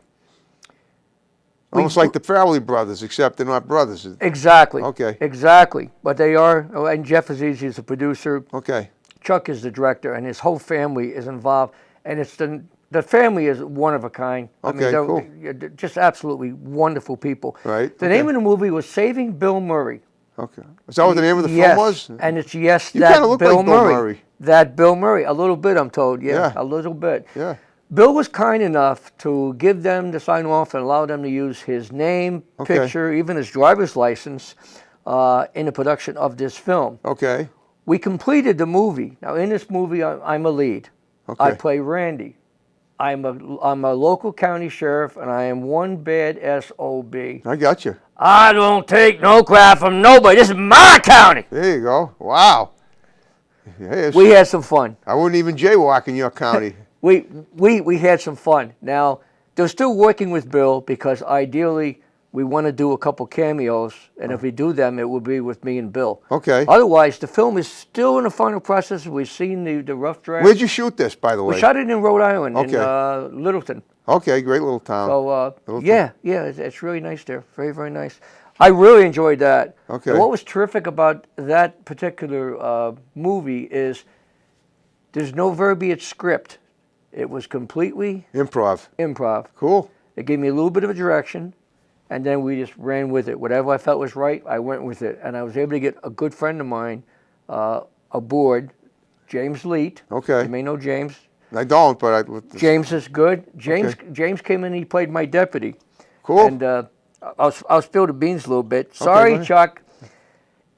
Almost like the Farrelly brothers, except they're not brothers. Exactly. Okay. Exactly. But they are, and Jeff Azizi is the producer. Okay. Chuck is the director, and his whole family is involved. And it's the family is one of a kind. Okay, cool. They're just absolutely wonderful people. Right, The okay. name of the movie was Saving Bill Murray. Okay. Is that what the name of the Yes, film was? and it's Yes, You that kinda look Bill like Bill Murray. Murray. That Bill Murray. A little bit, I'm told. Yeah. A little bit. Yeah. Bill was kind enough to give them the sign off and allow them to use his name, Okay. picture, even his driver's license in the production of this film. Okay. We completed the movie. Now, in this movie, I'm a lead. Okay. I play Randy. I'm a local county sheriff, and I am one bad SOB. I got you. I don't take no crap from nobody. This is my county. There you go. Wow. Hey, We had some fun. I wouldn't even jaywalk in your county. We had some fun. Now, they're still working with Bill because ideally we want to do a couple cameos, and if we do them, it will be with me and Bill. Okay. Otherwise, the film is still in the final process. We've seen the rough draft. Where'd you shoot this, by the way? We shot it in Rhode Island, Okay. in Littleton. Okay, great little town. So, Littleton. yeah, it's really nice there. Very, very nice. I really enjoyed that. Okay. And what was terrific about that particular movie is there's no verbiage script. It was completely Improv. improv. Cool. It gave me a little bit of a direction, and then we just ran with it. Whatever I felt was right, I went with it. And I was able to get a good friend of mine aboard, James Leet. Okay. You may know James. I don't, but James is good. James Okay. James came in and he played my deputy. Cool. And I'll spill the beans a little bit. Sorry, go ahead. Chuck.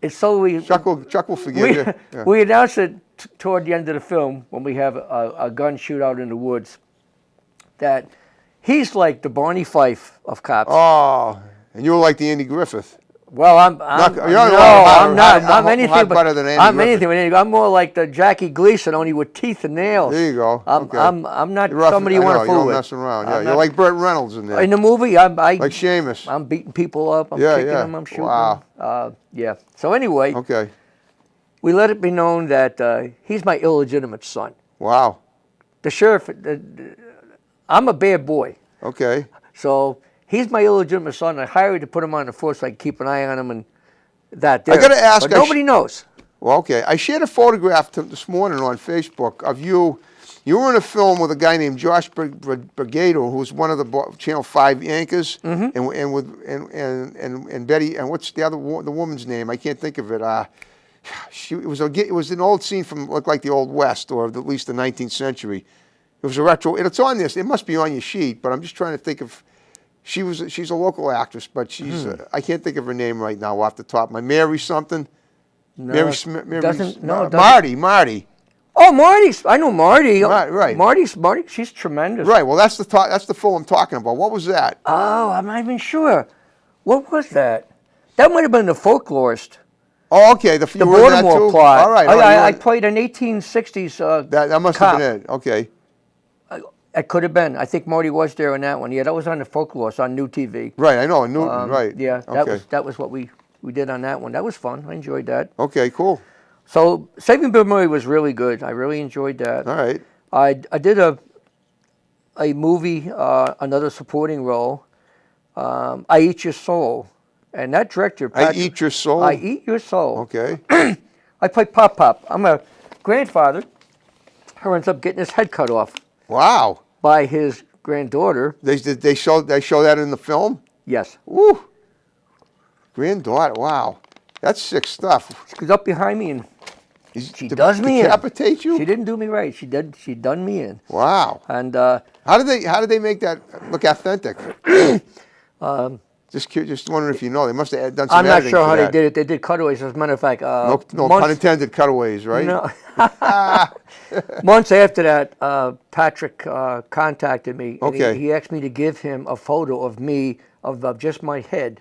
It's so Chuck will forgive you. Yeah. we announced it toward the end of the film when we have a gun shootout in the woods that he's like the Barney Fife of cops. Oh, and you were like the Andy Griffith. Well, I'm hot anything butter than Andy I'm Griffith. anything but Andy. I'm more like the Jackie Gleason, only with teeth and nails. There you go. Okay. I'm not You're rough- somebody I you want know, to you fool don't with. mess around. I'm Yeah, you're not- like Burt Reynolds in there. In the movie, like like Seamus. I'm beating people up. I'm Yeah, kicking yeah. them. I'm shooting Wow. them. Yeah. So anyway, Okay. we let it be known that he's my illegitimate son. Wow. The sheriff, I'm a bad boy. Okay. So he's my illegitimate son. I hired to put him on the force so I can keep an eye on him and that. I gotta ask, But nobody knows. Well, okay. I shared a photograph this morning on Facebook of you. You were in a film with a guy named Josh Brigado, who was one of the Channel 5 anchors, and Betty, and what's the woman's name? I can't think of it. It was an old scene from looked like the Old West, or at least the 19th century. It was a retro, and it's on this. It must be on your sheet, but I'm just trying to think of. She's a local actress, but I can't think of her name right now off the top. Mary something. No, Mary Smith. Marty. Oh, Marty! I know Marty. Right. Marty. She's tremendous. Right. Well, that's the film I'm talking about. What was that? Oh, I'm not even sure. What was that? That might have been The Folklorist. Oh, okay. The you were in that Baltimore too? plot. All right. I played an 1860s that must cop. have been it. Okay. It could have been. I think Marty was there in that one. Yeah, that was on The Folklorist on New TV. Right. I know. Newton. Right. Yeah, Okay. that was what we did on that one. That was fun. I enjoyed that. Okay. Cool. So Saving Bill Murray was really good. I really enjoyed that. All right. I did a movie, another supporting role, I Eat Your Soul. And that director, I Eat Your Soul? I Eat Your Soul. Okay. I play Pop Pop. I'm a grandfather who ends up getting his head cut off. Wow. By his granddaughter. They show that in the film? Yes. Woo. Granddaughter, wow. That's sick stuff. She's up behind me and she does me in. Decapitate you? She didn't do me right. She done me in. Wow. And how did they make that look authentic? Just wondering if you know. They must have done some I'm not editing sure for how that. they did it. They did cutaways. As a matter of fact, no pun intended, cutaways, right? No. Months after that, Patrick contacted me. And Okay. he asked me to give him a photo of me, of just my head,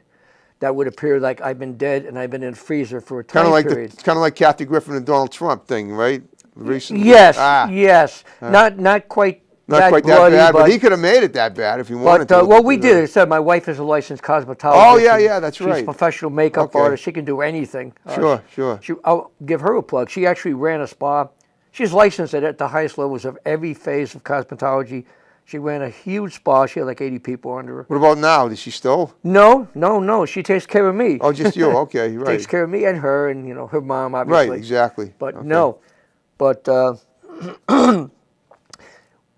that would appear like I've been dead and I've been in a freezer for a time period. Kind of like Kathy Griffin and Donald Trump thing, right? Recently. Yes, yes. Not quite. Not quite bloody, that bad, but he could have made it that bad if he wanted to. What we did, it said my wife is a licensed cosmetologist. Oh, yeah, that's right. She's a professional makeup Okay. artist. She can do anything. Sure. I'll give her a plug. She actually ran a spa. She's licensed at the highest levels of every phase of cosmetology. She ran a huge spa. She had like 80 people under her. What about now? Does she still? No. She takes care of me. Oh, just you. Okay, right. Takes care of me and her and, her mom, obviously. Right, exactly. But okay. no. But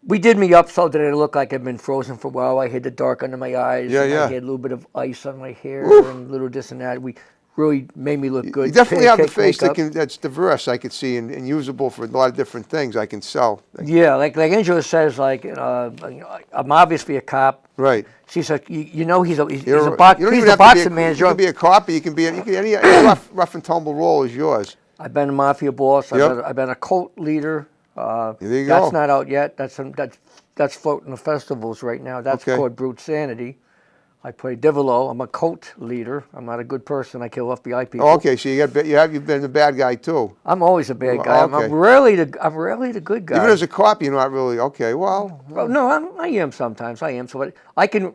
we did me up so that it looked like I'd been frozen for a while. I had the dark under my eyes. Yeah. I had a little bit of ice on my hair and little this and that. We really made me look good. You definitely have the Pancake face makeup. that's diverse, I could see, and usable for a lot of different things I can sell. Yeah, like Angela says, I'm obviously a cop. Right. She said, he's a You don't he's even a have boxing to be manager. You can be a cop, you can be any rough and tumble role is yours. I've been a mafia boss. Yep. I've been a cult leader. There you That's go. not out yet. That's floating the festivals right now. That's Okay. called Brute Sanity. I play Divolo. I'm a cult leader. I'm not a good person. I kill FBI people. Oh, okay, so you've been the bad guy too. I'm always a bad guy. Okay. I'm rarely the good guy. Even as a cop, you're not really okay. Well, No, I am sometimes. I am. So I can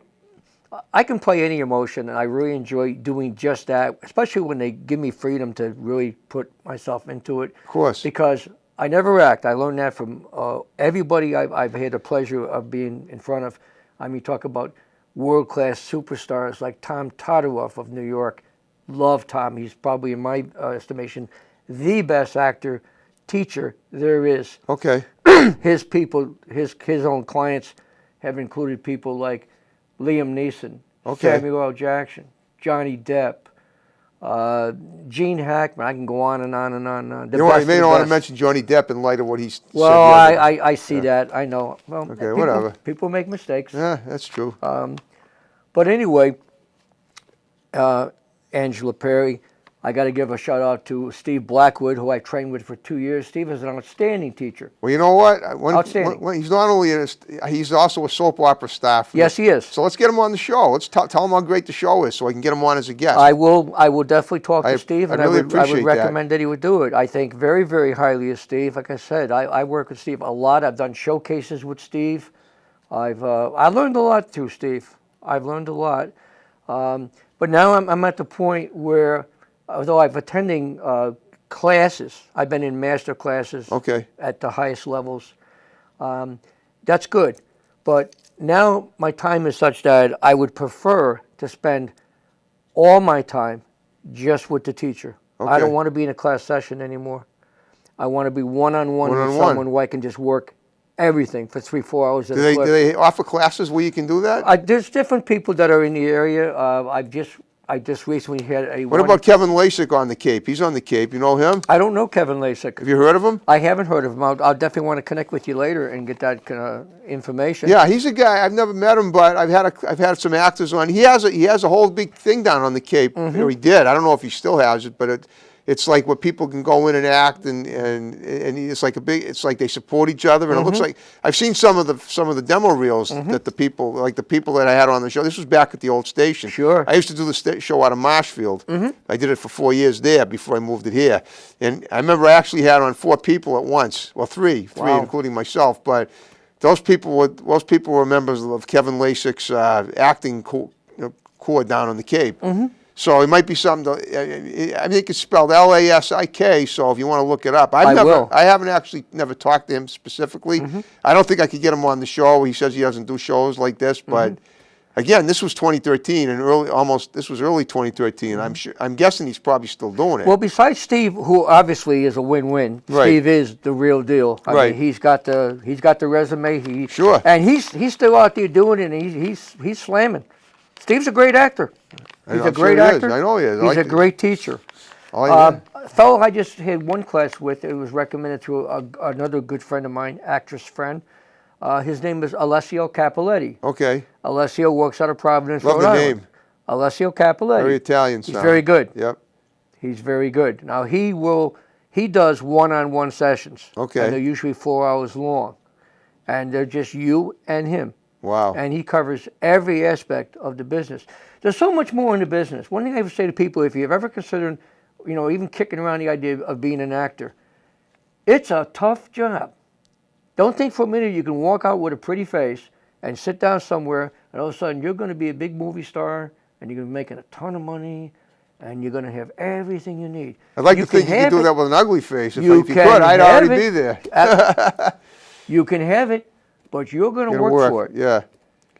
play any emotion, and I really enjoy doing just that, especially when they give me freedom to really put myself into it. of course. Because I never act. I learned that from everybody I've had the pleasure of being in front of. I mean, talk about world-class superstars like Tom Todoroff of New York. Love Tom. He's probably, in my estimation, the best actor, teacher there is. Okay. His people, his own clients have included people like Liam Neeson, Okay. Samuel L. Jackson, Johnny Depp, Gene Hackman. I can go on and on and on. You may not want to mention Johnny Depp in light of what he's Well, said. the other- I see that. I know. Well, Okay, whatever. People make mistakes. Yeah, that's true. But anyway, Angela Perry, I got to give a shout out to Steve Blackwood, who I trained with for 2 years. Steve is an outstanding teacher. Well, you know what? Outstanding. He's not only he's also a soap opera star. Yes, he is. So let's get him on the show. Let's tell him how great the show is, so I can get him on as a guest. I will definitely talk to Steve, and really I would appreciate recommend that he would do it. I think very, very highly of Steve. Like I said, I work with Steve a lot. I've done showcases with Steve. I learned a lot through Steve. I've learned a lot. But now I'm at the point where, although I've attending classes, I've been in master classes at the highest levels. That's good. But now my time is such that I would prefer to spend all my time just with the teacher. I don't want to be in a class session anymore. I want to be one-on-one with someone where I can just work everything for 3-4 hours at a clip. Do they offer classes where you can do that? There's different people that are in the area. I just recently had a. What about Kevin Lasik on the Cape? He's on the Cape. You know him? I don't know Kevin Lasik. Have you heard of him? I haven't heard of him. I'll definitely want to connect with you later and get that information. Yeah, he's a guy. I've never met him, but I've had some actors on. He has a whole big thing down on the Cape. Or he did. I don't know if he still has it, but it's like where people can go in and act, and it's like it's like they support each other, and it looks like I've seen some of the demo reels that the people that I had on the show. This was back at the old station. Sure. I used to do the show out of Marshfield. I did it for 4 years there before I moved it here, and I remember I actually had on 4 people at once. Well, three, including myself, but those people were members of Kevin Lasik's acting corps down on the Cape. So it might be something to, I think it's spelled Lasik, so if you want to look it up. I will. I haven't actually never talked to him specifically. I don't think I could get him on the show. He says he doesn't do shows like this, but again, this was 2013 and this was early 2013. I'm guessing he's probably still doing it. Well, besides Steve, who obviously is a win-win, Right. Steve is the real deal. I Right. mean, he's got the resume. Sure. And he's still out there doing it, and he's slamming. Steve's a great actor. He's a great actor. I know he is. He's a great teacher. A Fellow I just had one class with, it was recommended to another good friend of mine, actress friend. His name is Alessio Capoletti. Okay. Alessio works out of Providence, Love Rhode the Island. name. Alessio Capoletti. Very Italian He's sound. very good. Yep. He's very good. Now he does one-on-one sessions. Okay. And they're usually 4 hours long. And they're just you and him. Wow. And he covers every aspect of the business. There's so much more in the business. One thing I would say to people, if you've ever considered, even kicking around the idea of being an actor, it's a tough job. Don't think for a minute you can walk out with a pretty face and sit down somewhere and all of a sudden you're going to be a big movie star and you're going to be making a ton of money and you're going to have everything you need. I'd like to think you could do that with an ugly face. If you could, can I'd have already it. be there. You can have it, but you're going to Gonna work for it. Yeah.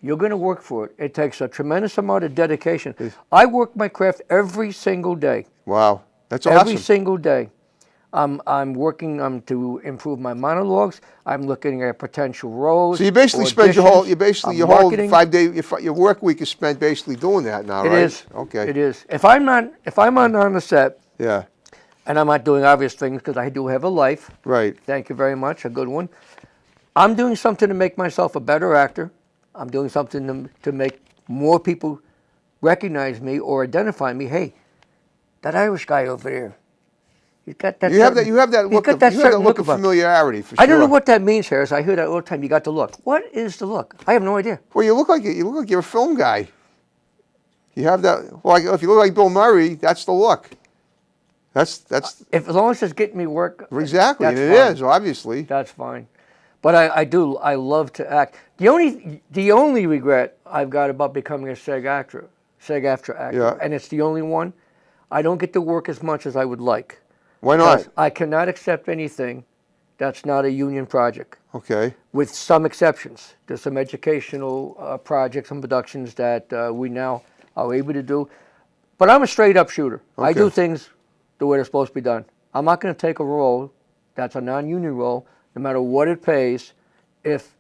You're going to work for it. It takes a tremendous amount of dedication. I work my craft every single day. Wow. That's awesome. Every single day. I'm working to improve my monologues. I'm looking at potential roles. So you basically spend your whole 5 day, your work week is spent basically doing that now, right? It is. Okay. It is. If I'm not on the set, Yeah. and I'm not doing obvious things because I do have a life. Right. Thank you very much. A good one. I'm doing something to make myself a better actor. I'm doing something to make more people recognize me or identify me. Hey, that Irish guy over there. He's got that. You have that look of familiarity for sure. I don't know what that means, Harris. I hear that all the time. You got the look. What is the look? I have no idea. Well, you look like you're a film guy. You have that. Well, if you look like Bill Murray, that's the look. That's If as long as it's getting me work. exactly, and that's it fine. is obviously. That's fine. But I love to act. The only regret I've got about becoming a SAG-AFTRA actor, Yeah. and it's the only one, I don't get to work as much as I would like. Why not? I cannot accept anything that's not a union project, Okay. with some exceptions. There's some educational projects and productions that we now are able to do. But I'm a straight-up shooter. I do Okay. things the way they're supposed to be done. I'm not going to take a role that's a non-union role, no matter what it pays, if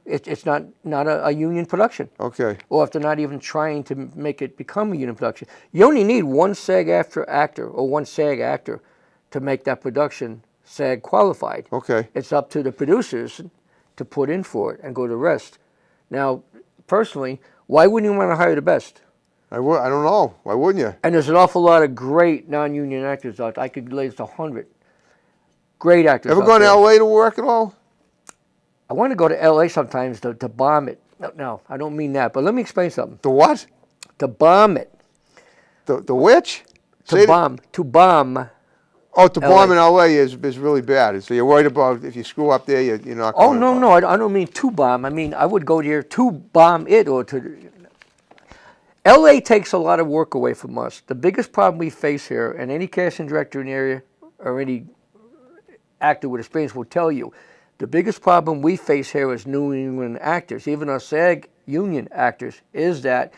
it's not a union production. Okay. Or if they're not even trying to make it become a union production. You only need one SAG-AFTRA actor or one SAG actor to make that production SAG qualified. Okay. It's up to the producers to put in for it and go the rest. Now, personally, why wouldn't you want to hire the best? I don't know. Why wouldn't you? And there's an awful lot of great non-union actors out there. I could list 100 great actors. Ever out gone to there. L.A. to work at all? I want to go to L.A. sometimes to bomb it. No, I don't mean that. But let me explain something. The what? To bomb it. The which? To bomb. Oh, to bomb LA. in L.A. is really bad. So you're worried about if you screw up there, you're not. Oh, going no, I don't mean to bomb. I mean, I would go there to bomb it or to. L.A. takes a lot of work away from us. The biggest problem we face here, and any casting director in the area or any actor with experience will tell you, the biggest problem we face here as New England actors, even our SAG union actors, is that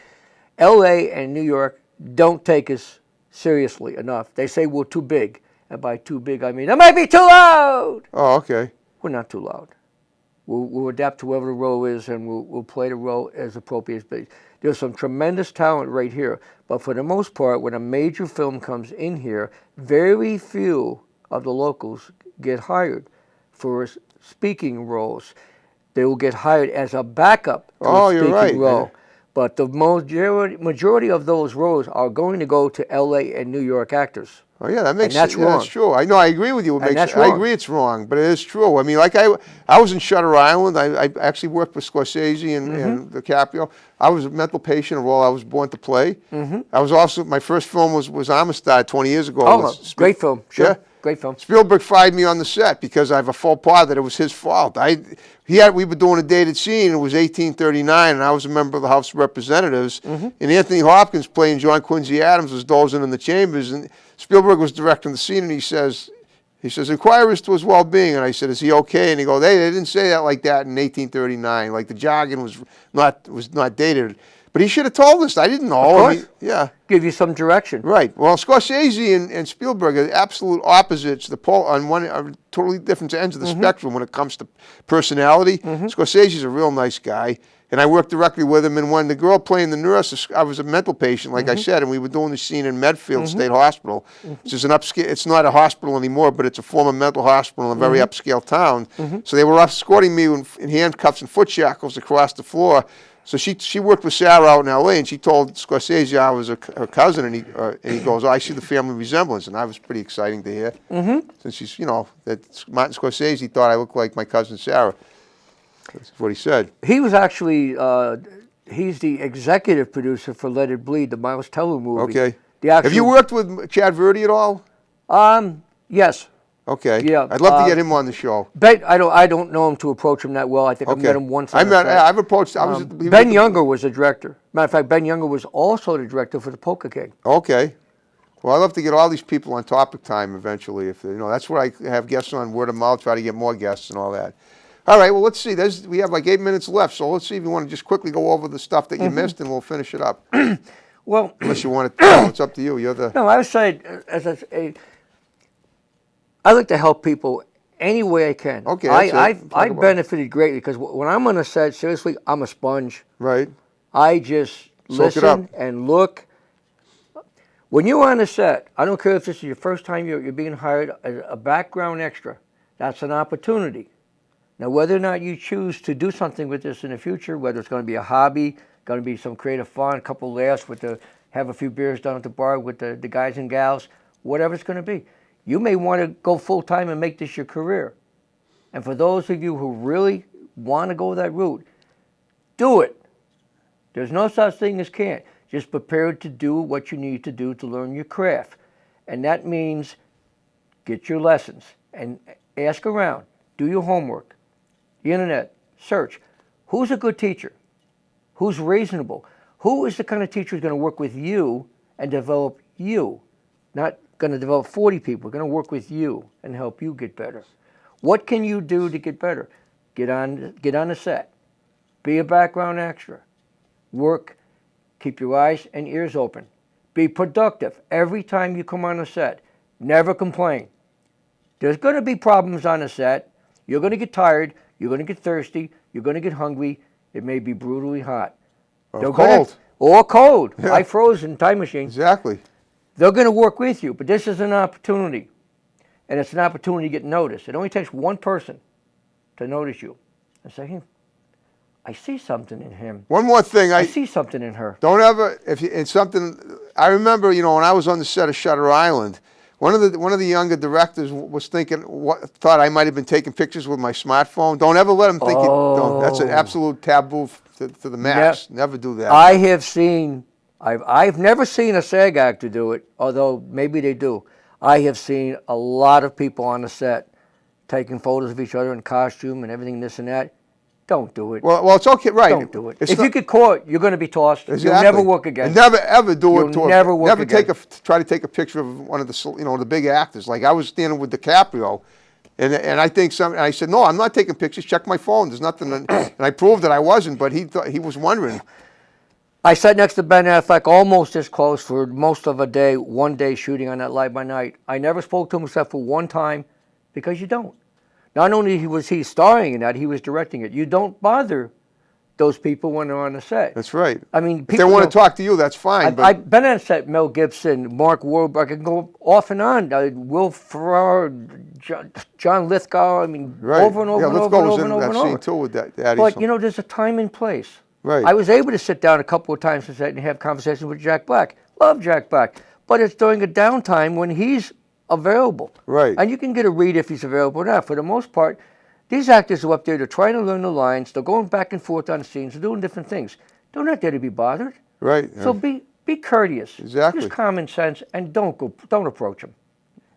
L.A. and New York don't take us seriously enough. They say we're too big. And by too big, I mean, it might be too loud. Oh, okay. We're not too loud. We'll adapt to whatever the role is, and we'll play the role as appropriate. But there's some tremendous talent right here. But for the most part, when a major film comes in here, very few of the locals get hired for speaking roles. They will get hired as a backup to a speaking right. role. But the majority of those roles are going to go to L.A. and New York actors. Oh yeah, that makes And that's sense. Yeah, wrong. that's true. I know. I agree with you. That's I wrong. agree it's wrong, but it is true. I mean, like I was in Shutter Island. I actually worked with Scorsese and DiCaprio. I was a mental patient, a role I was born to play. I was also, my first film was Amistad 20 years ago. Oh, great film. Sure. Yeah. great film. Spielberg fired me on the set because I have a faux pas that it was his fault. We were doing a dated scene. It was 1839, and I was a member of the House of Representatives. And Anthony Hopkins playing John Quincy Adams was dozing in the chambers, and Spielberg was directing the scene, and he says, inquire as to his well-being. And I said, is he okay? And he goes, hey, they didn't say that like that in 1839. Like the jargon was not dated. But he should have told us. I didn't know. Of course. Yeah. Give you some direction. Right. Well, Scorsese and Spielberg are absolute opposites. On totally different ends of the spectrum when it comes to personality. Scorsese's a real nice guy, and I worked directly with him. And when the girl playing the nurse, I was a mental patient, like I said, and we were doing the scene in Medfield State Hospital, which is an upscale. It's not a hospital anymore, but it's a former mental hospital in a very upscale town. So they were escorting me in handcuffs and foot shackles across the floor. So she worked with Sarah out in L.A., and she told Scorsese I was her cousin, and he goes, oh, I see the family resemblance, and that was pretty exciting to hear. Since she's, that Martin Scorsese thought I looked like my cousin Sarah. That's what he said. He was actually, he's the executive producer for Let It Bleed, the Miles Teller movie. Okay. Have you worked with Chad Verdi at all? Yes. Okay. Yeah. I'd love to get him on the show. I don't know him to approach him that well. I think I've met him once. I've approached. Ben Younger was the director. Matter of fact, Ben Younger was also the director for The Poker King. Okay. Well, I'd love to get all these people on Topic Time eventually. If that's where I have guests on word of mouth. Try to get more guests and all that. All right. Well, let's see. We have like 8 minutes left, so let's see if you want to just quickly go over the stuff that you missed, and we'll finish it up. Well, unless you want to, it's up to you. You're the. No, I would say I like to help people any way I can. Okay, I benefited greatly because when I'm on a set, seriously, I'm a sponge. Right. I just listen and look. When you're on a set, I don't care if this is your first time you're being hired as a background extra. That's an opportunity. Now, whether or not you choose to do something with this in the future, whether it's going to be a hobby, going to be some creative fun, a couple of laughs have a few beers down at the bar with the guys and gals, whatever it's going to be. You may want to go full-time and make this your career. And for those of you who really want to go that route, do it. There's no such thing as can't. Just prepare to do what you need to do to learn your craft. And that means get your lessons and ask around. Do your homework. The internet, search. Who's a good teacher? Who's reasonable? Who is the kind of teacher who's going to work with you and develop you? Not going to develop 40 people, going to work with you and help you get better. What can you do to get better? Get on the set. Be a background extra. Work. Keep your eyes and ears open. Be productive every time you come on a set. Never complain. There's going to be problems on a set. You're going to get tired. You're going to get thirsty. You're going to get hungry. It may be brutally hot. Or cold. Or cold. Yeah. I froze in time machine. Exactly. They're going to work with you, but this is an opportunity. And it's an opportunity to get noticed. It only takes one person to notice you and say, hey, I see something in him. One more thing. I see something in her. Don't ever, it's something, I remember, when I was on the set of Shutter Island, one of the younger directors was thought I might have been taking pictures with my smartphone. Don't ever let him think you don't. That's an absolute taboo to the max. Never do that. I've never seen a SAG actor do it, although maybe they do. I have seen a lot of people on the set taking photos of each other in costume and everything, this and that. Don't do it. Well, it's okay, right? Don't do it. If you get caught, you're going to be tossed. Exactly. You'll never work again. And never ever do it. Never work again. Try to take a picture of one of the big actors. Like I was standing with DiCaprio, and I think I said, no, I'm not taking pictures. Check my phone. There's nothing. And I proved that I wasn't, but he was wondering. I sat next to Ben Affleck almost this close for most of a day, one day shooting on that Live by Night. I never spoke to him except for one time because you don't. Not only was he starring in that, he was directing it. You don't bother those people when they're on the set. That's right. I mean, if they want to talk to you, that's fine. I've been on set, Mel Gibson, Mark Wahlberg, I can go off and on. Will Ferrara, John Lithgow, over and over and over and over and over and over. Scene too with that. But, there's a time and place. Right. I was able to sit down a couple of times on set and have conversations with Jack Black. Love Jack Black. But it's during a downtime when he's available. Right. And you can get a read if he's available or not. For the most part, these actors are up there, they're trying to learn the lines, they're going back and forth on the scenes, they're doing different things. They're not there to be bothered. Right. So be courteous. Exactly. Use common sense and don't approach them.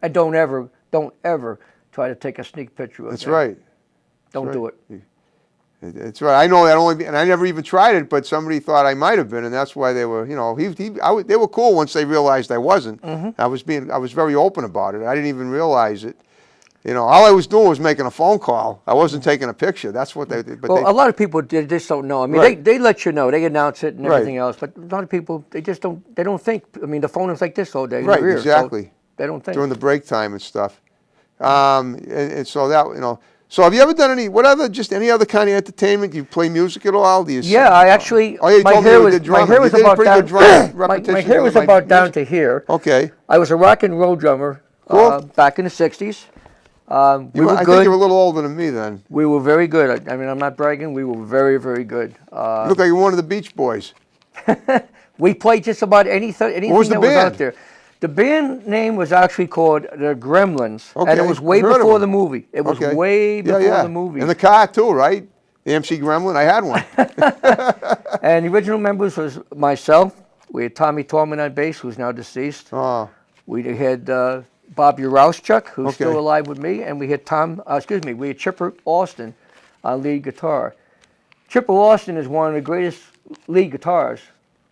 And don't ever don't ever try to take a sneak picture of it. That's right. Don't do it. It's right. I know that and I never even tried it, but somebody thought I might have been, and that's why they were, they were cool once they realized I wasn't. Mm-hmm. I was very open about it. I didn't even realize it. All I was doing was making a phone call. I wasn't taking a picture. That's what they did. But a lot of people they just don't know. I mean, they let you know. They announce it and everything else. But a lot of people, they just don't. They don't think. I mean, the phone is like this all day. Right. In your ear, Exactly. So they don't think. During the break time and stuff. And so that. So have you ever done any other kind of entertainment? Do you play music at all? Do you? Yeah, I actually. Oh, yeah, my hair was about down. My hair was about down to here. Okay. I was a rock and roll drummer back in the '60s. We were I good. think you're a little older than me then. We were very good. I mean, I'm not bragging. We were very, very good. You look like you're one of the Beach Boys. We played just about anything What was the that band? was out there. The band name was actually called the Gremlins, Okay, and it was way I've heard of before them. the movie. It was Okay. way before the movie. In the car too, right? The MC Gremlin. I had one. And the original members was myself. We had Tommy Torman on bass, who's now deceased. Oh. We had Bob Urauschuk, who's Okay. still alive with me, and we had we had Chipper Austin on lead guitar. Chipper Austin is one of the greatest lead guitarists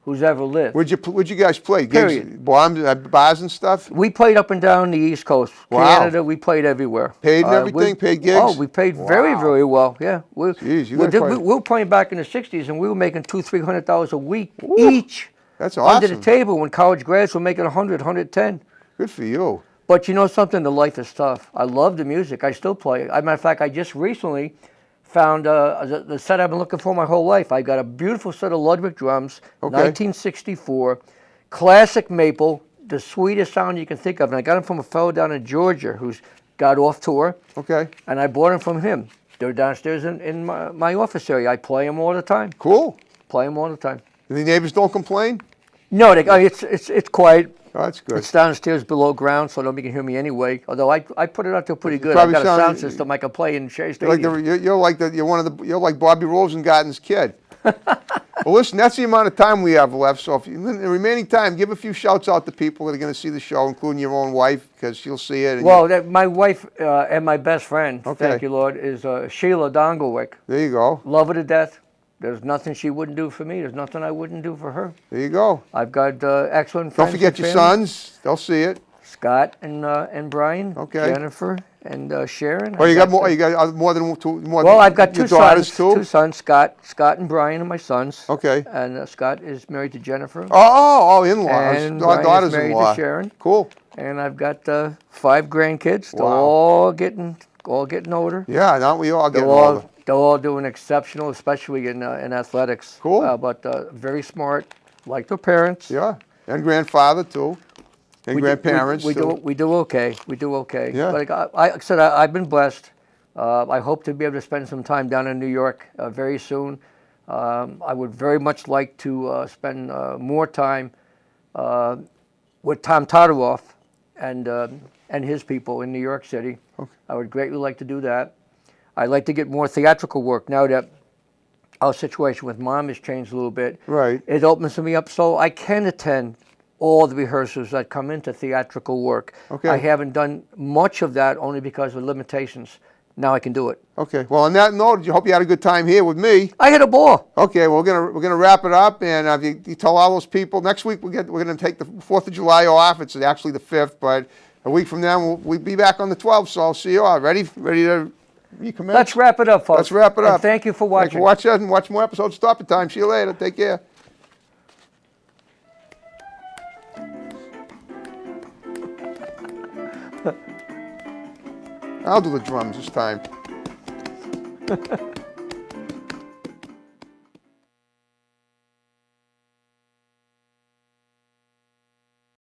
who's ever lived. Where'd you guys play? Period. Gigs, bars and stuff? We played up and down the East Coast. Wow. Canada, we played everywhere. Paid and everything? Paid gigs? Oh, we paid very, Wow. very well, yeah. Jeez, you we got quite- were playing back in the 60s, and we were making $200-300 a week Woo. each. That's Under the awesome. table when college grads were making 100, 110. Good for you. But you know something? The life is tough. I love the music. I still play. As a matter of fact, I just recently found the set I've been looking for my whole life. I got a beautiful set of Ludwig drums, Okay. 1964, classic maple, the sweetest sound you can think of. And I got them from a fellow down in Georgia who's got off tour, Okay. and I bought them from him. They're downstairs in my office area. I play them all the time. Cool. Play them all the time. The neighbors don't complain? No, it's quiet. Oh, that's good. It's downstairs below ground, so nobody can hear me anyway. Although I put it out there pretty good. I've probably got a sound- sound system I can play in Shea You're Stadium. you're like Bobby Rosengarten's kid. Well, listen, that's the amount of time we have left. So if in the remaining time, give a few shouts out to people that are going to see the show, including your own wife, because she'll see it. And Well, my wife and my best friend, Okay. thank you, Lord, is Sheila Dongelewic. there you go. Love her to death. There's nothing she wouldn't do for me. There's nothing I wouldn't do for her. There you go. I've got excellent Don't friends. forget and your family. sons. They'll see it. Scott and Brian. Okay. Jennifer and Sharon. Oh, you I've got more. You got more than two. More Well, than I've got your two daughters sons. too. Two sons, Scott and Brian are my sons. Okay. And Scott is married to Jennifer. Oh, in-laws, And Brian is married daughters-in-law. to Sharon. Cool. And I've got 5 grandkids. They're Wow. all getting older. Yeah, aren't we all getting They're all older? they're all doing exceptional, especially in athletics. Cool. But very smart, like their parents. Yeah, and grandfather too, and grandparents We too. do okay. We do okay. Yeah. But like I said, I've been blessed. I hope to be able to spend some time down in New York very soon. I would very much like to spend more time with Tom Todoroff and his people in New York City. Okay. I would greatly like to do that. I'd like to get more theatrical work now that our situation with Mom has changed a little bit. Right. It opens me up so I can attend all the rehearsals that come into theatrical work. Okay. I haven't done much of that only because of limitations. Now I can do it. Okay. Well, on that note, I hope you had a good time here with me. I had a ball. Okay. Well, we're gonna wrap it up, and you tell all those people next week we're gonna take the 4th of July off. It's actually the 5th, but a week from now we'll be back on the 12th. So I'll see you all. Ready to recommence? Let's wrap it up, folks. Let's wrap it up. And thank you for watching. Thanks for watching and watch more episodes. Stop it time. See you later. Take care. I'll do the drums this time.